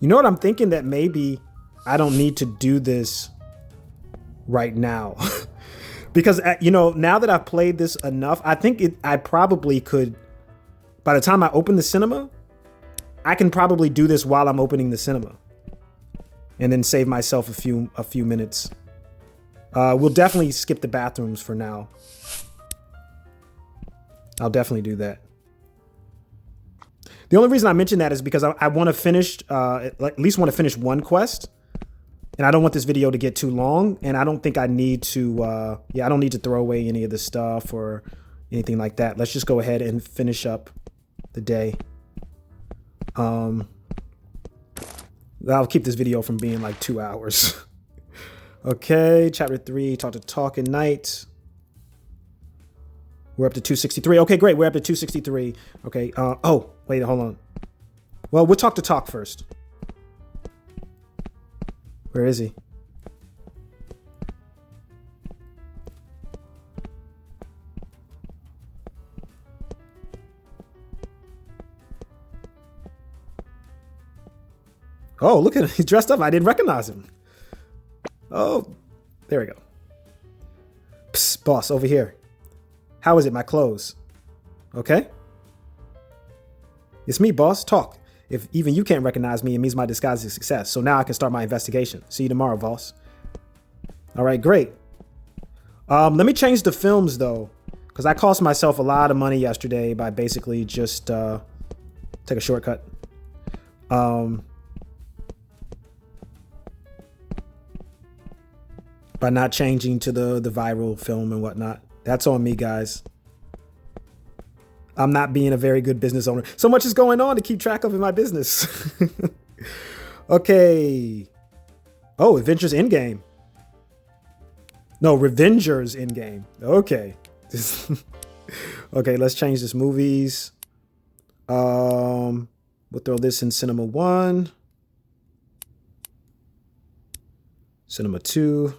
You know what I'm thinking? That maybe I don't need to do this right now. Because, you know, now that I've played this enough, I think I probably could, by the time I open the cinema, I can probably do this while I'm opening the cinema and then save myself a few minutes. We'll definitely skip the bathrooms for now. I'll definitely do that. The only reason I mention that is because I want to finish, at least want to finish one quest. And I don't want this video to get too long. And I don't think I need to, I don't need to throw away any of this stuff or anything like that. Let's just go ahead and finish up the day. I'll keep this video from being like 2 hours. Okay, chapter 3, talk to Tauk at night. We're up to 263. Okay, great. We're up to 263. Okay. Oh, wait, hold on. Well, we'll talk to Tauk first. Where is he? Oh, look at him. He's dressed up. I didn't recognize him. Oh, there we go. Psst, boss, over here. How is it, my clothes? Okay. It's me, boss. Tauk. If even you can't recognize me, it means my disguise is a success. So now I can start my investigation. See you tomorrow, boss. All right, great. Let me change the films, though, because I cost myself a lot of money yesterday by basically just take a shortcut. By not changing to the viral film and whatnot. That's on me, guys. I'm not being a very good business owner. So much is going on to keep track of in my business. Okay. Oh, Adventures Endgame. No, Revengers Endgame. Okay. Okay, let's change this movies. We'll throw this in Cinema 1. Cinema 2.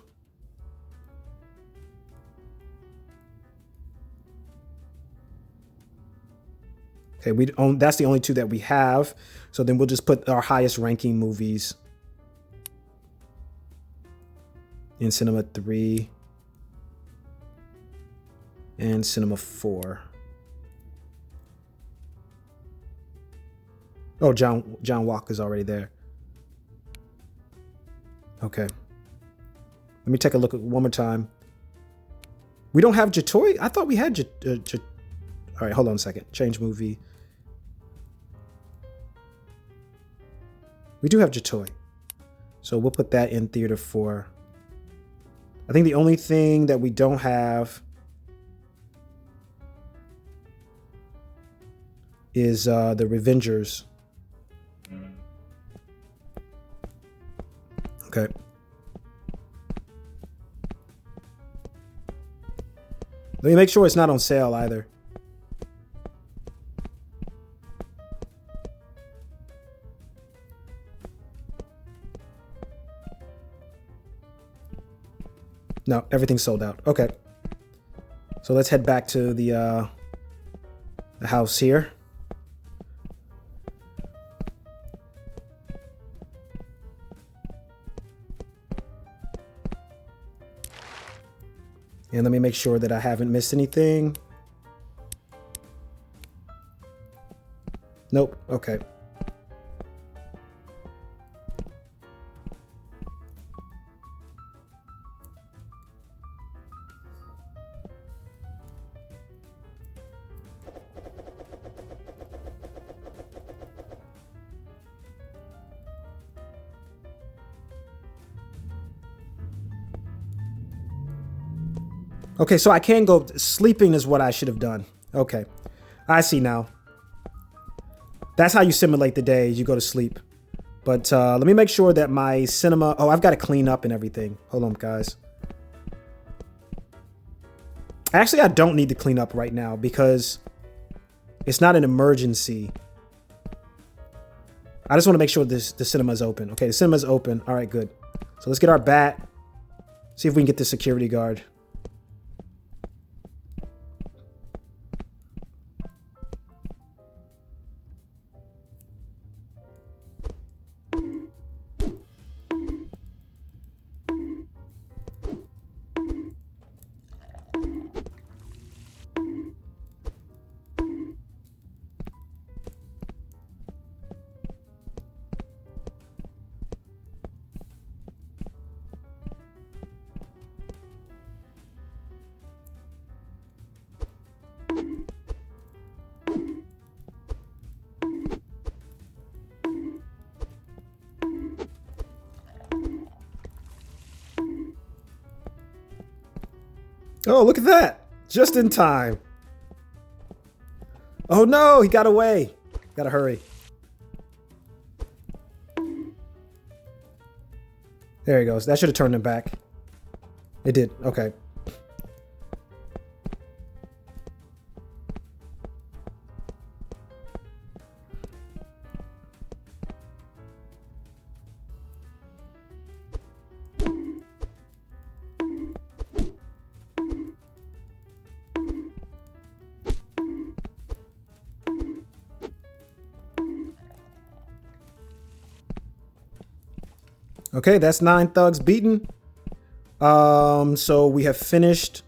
Okay, that's the only two that we have. So then we'll just put our highest ranking movies in Cinema 3 and Cinema 4. Oh, John Walker's already there. Okay. Let me take a look at one more time. We don't have Jatoy? I thought we had All right, hold on a second. Change movie. We do have Jatoy. So we'll put that in Theater 4. I think the only thing that we don't have is the Revengers. Okay. Let me make sure it's not on sale either. No, everything's sold out. Okay. So let's head back to the house here. And let me make sure that I haven't missed anything. Nope. Okay. Okay, so I can go. Sleeping is what I should have done. Okay, I see now. That's how you simulate the day. You go to sleep. But let me make sure that my cinema... Oh, I've got to clean up and everything. Hold on, guys. Actually, I don't need to clean up right now because it's not an emergency. I just want to make sure the cinema is open. Okay, the cinema is open. All right, good. So let's get our bat. See if we can get the security guard. Oh, look at that. Just in time. Oh no, he got away. Gotta hurry. There he goes. That should have turned him back. It did. Okay. Okay, that's 9 thugs beaten. So we have finished.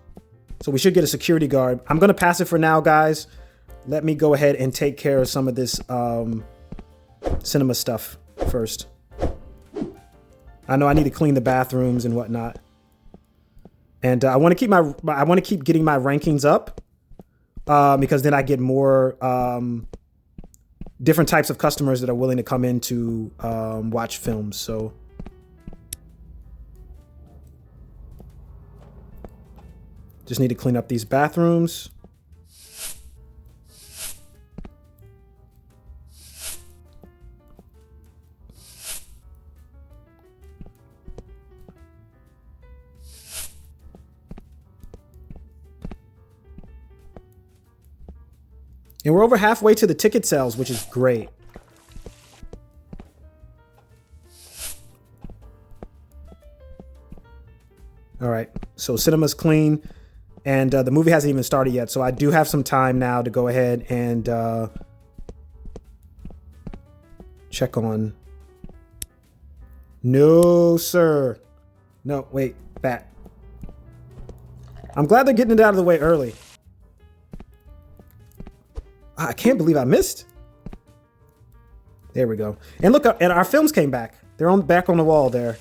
So we should get a security guard. I'm gonna pass it for now, guys. Let me go ahead and take care of some of this cinema stuff first. I know I need to clean the bathrooms and whatnot. And I want to keep getting my rankings up because then I get more different types of customers that are willing to come in to watch films. So. Just need to clean up these bathrooms. And we're over halfway to the ticket sales, which is great. All right, so cinema's clean. And the movie hasn't even started yet, so I do have some time now to go ahead and check on. No, sir. No, wait, bat. I'm glad they're getting it out of the way early. I can't believe I missed. There we go. And look, and our films came back. They're back on the wall there.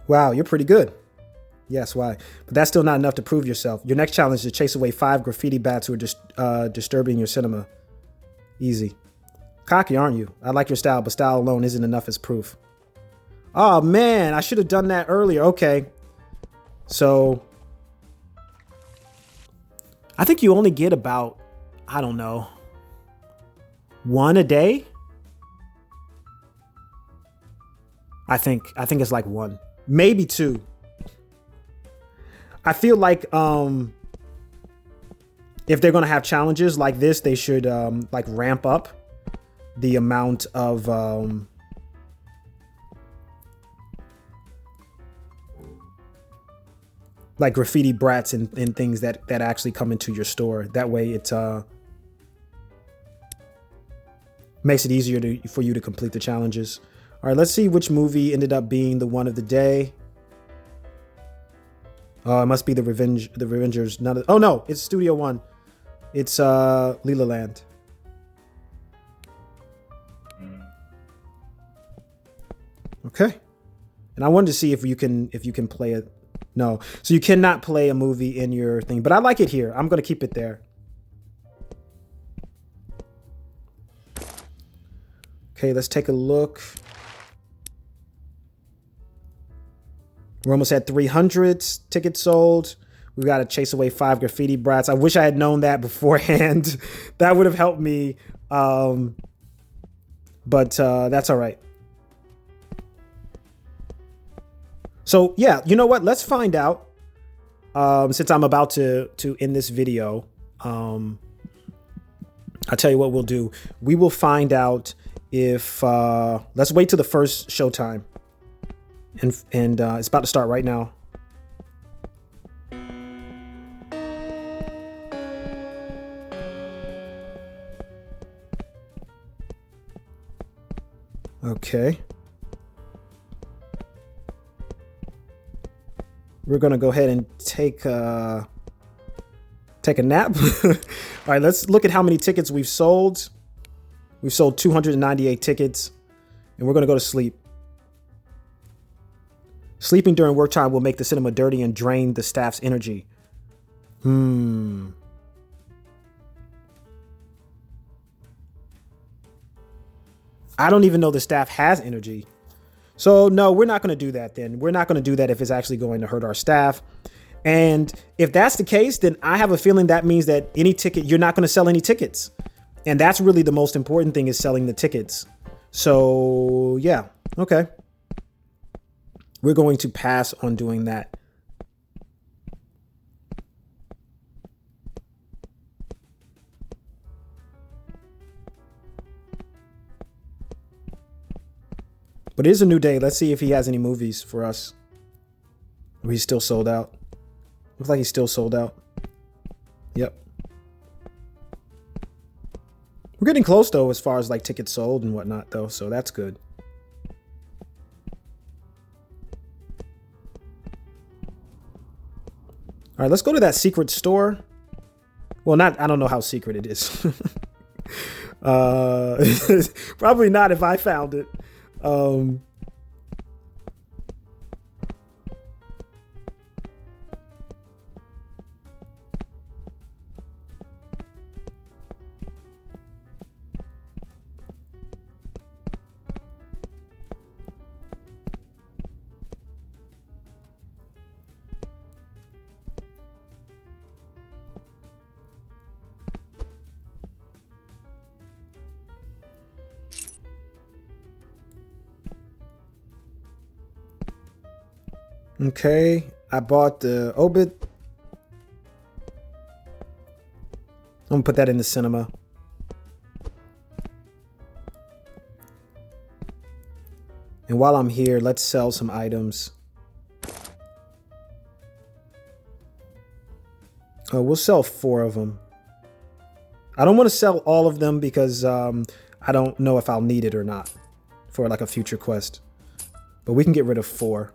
Wow, you're pretty good. Yes, why? But that's still not enough to prove yourself. Your next challenge is to chase away 5 graffiti bats who are disturbing your cinema. Easy. Cocky, aren't you? I like your style, but style alone isn't enough as proof. Oh, man, I should have done that earlier. Okay. So, I think you only get about, I don't know, 1 a day? I think it's like 1. Maybe 2. I feel like if they're gonna have challenges like this, they should like ramp up the amount of like graffiti brats and things that actually come into your store. That way it makes it easier for you to complete the challenges. All right, let's see which movie ended up being the one of the day. Oh, it must be the Revengers. Oh no, it's Studio One. It's Leelaland. Okay. And I wanted to see if you can play it. No. So you cannot play a movie in your thing. But I like it here. I'm going to keep it there. Okay, let's take a look. We're almost at 300 tickets sold. We got to chase away 5 graffiti brats. I wish I had known that beforehand. That would have helped me. But that's all right. So yeah, you know what? Let's find out. Since I'm about to end this video, I'll tell you what we'll do. We will find out if let's wait till the first showtime, and it's about to start right now. Okay. We're going to go ahead and take a nap. All right, let's look at how many tickets we've sold. We've sold 298 tickets, and we're going to go to sleep. Sleeping during work time will make the cinema dirty and drain the staff's energy. I don't even know the staff has energy. So no, we're not going to do that then. We're not going to do that if it's actually going to hurt our staff. And if that's the case, then I have a feeling that means that you're not going to sell any tickets. And that's really the most important thing, is selling the tickets. So yeah, okay. We're going to pass on doing that. But it is a new day. Let's see if he has any movies for us. Or he's still sold out. Looks like he's still sold out. Yep. We're getting close though, as far as like tickets sold and whatnot though. So that's good. All right, let's go to that secret store. Well, I don't know how secret it is. Probably not if I found it. Okay, I bought the Obit. I'm gonna put that in the cinema. And while I'm here, let's sell some items. Oh, we'll sell 4 of them. I don't want to sell all of them because I don't know if I'll need it or not for like a future quest. But we can get rid of 4.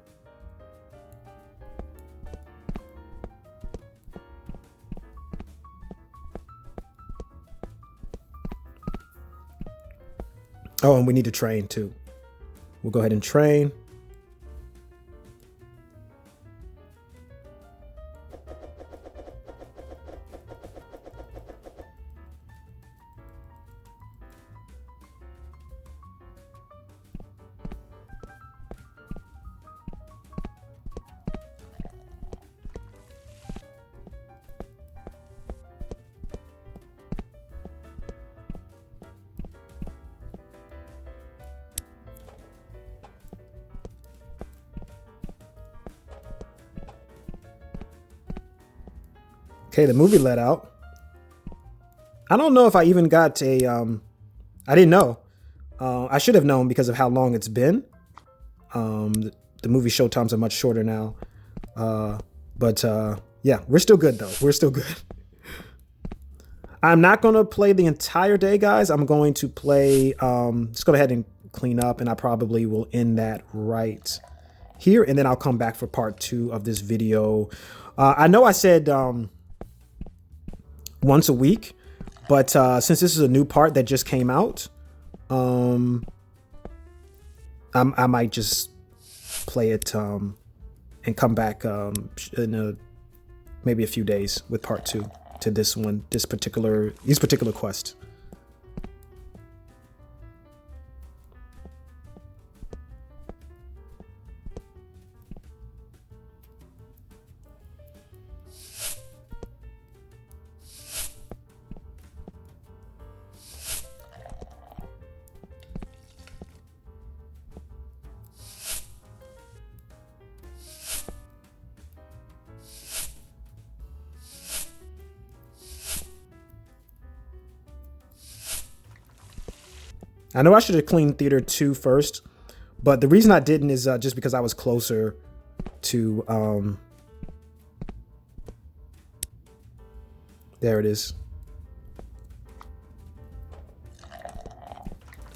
Oh, and we need to train too. We'll go ahead and train. Okay, the movie let out. I don't know if I even got a, I didn't know. I should have known because of how long it's been. The movie showtimes are much shorter now. But yeah, we're still good though. We're still good. I'm not going to play the entire day, guys. I'm going to play, let's go ahead and clean up, and I probably will end that right here. And then I'll come back for part 2 of this video. I know I said, once a week, but since this is a new part that just came out, I might just play it and come back in maybe a few days with part 2 to these particular quests. I know I should have cleaned Theater 2 first, but the reason I didn't is just because I was closer to... there it is.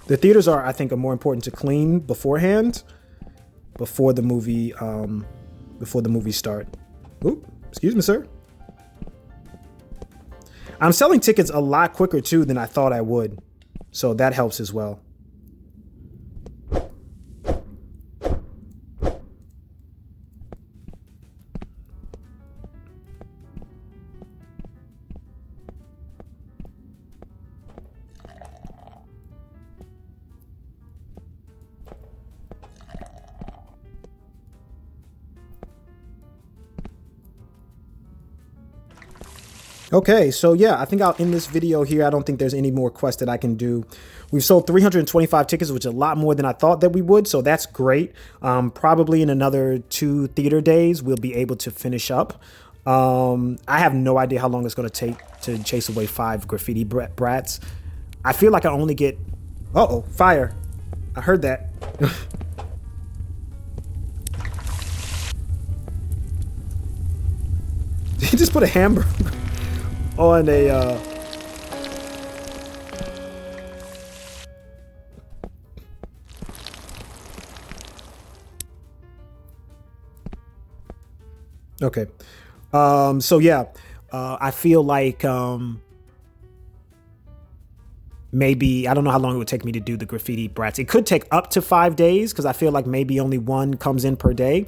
The theaters are, I think, are more important to clean beforehand, before the movie start. Oop, excuse me, sir. I'm selling tickets a lot quicker too than I thought I would. So that helps as well. Okay, so yeah, I think I'll end this video here. I don't think there's any more quests that I can do. We've sold 325 tickets, which is a lot more than I thought that we would, so that's great. Probably in another 2 theater days, we'll be able to finish up. I have no idea how long it's going to take to chase away 5 graffiti brats. I feel like I only get... Uh-oh, fire. I heard that. Did he just put a hamburger on a... Okay. So yeah, I feel like maybe, I don't know how long it would take me to do the graffiti brats. It could take up to 5 days because I feel like maybe only 1 comes in per day.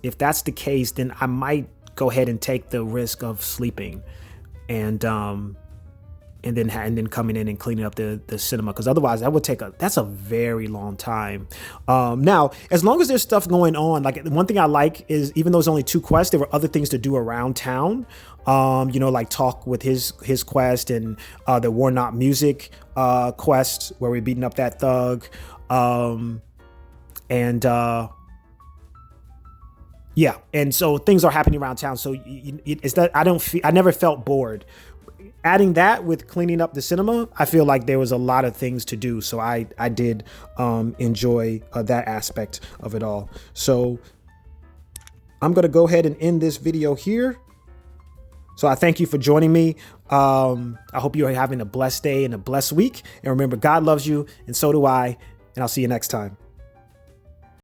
If that's the case, then I might go ahead and take the risk of sleeping and then coming in and cleaning up the cinema, because otherwise that would take that's a very long time. Now, as long as there's stuff going on, like one thing I like is, even though it's only 2 quests, there were other things to do around town. You know, like Tauk with his quest, and the Warnet music quest where we're beating up that thug, yeah, and so things are happening around town. So it's that I never felt bored. Adding that with cleaning up the cinema, I feel like there was a lot of things to do. So I did enjoy that aspect of it all. So I'm going to go ahead and end this video here. So I thank you for joining me. I hope you're having a blessed day and a blessed week. And remember, God loves you, and so do I. And I'll see you next time.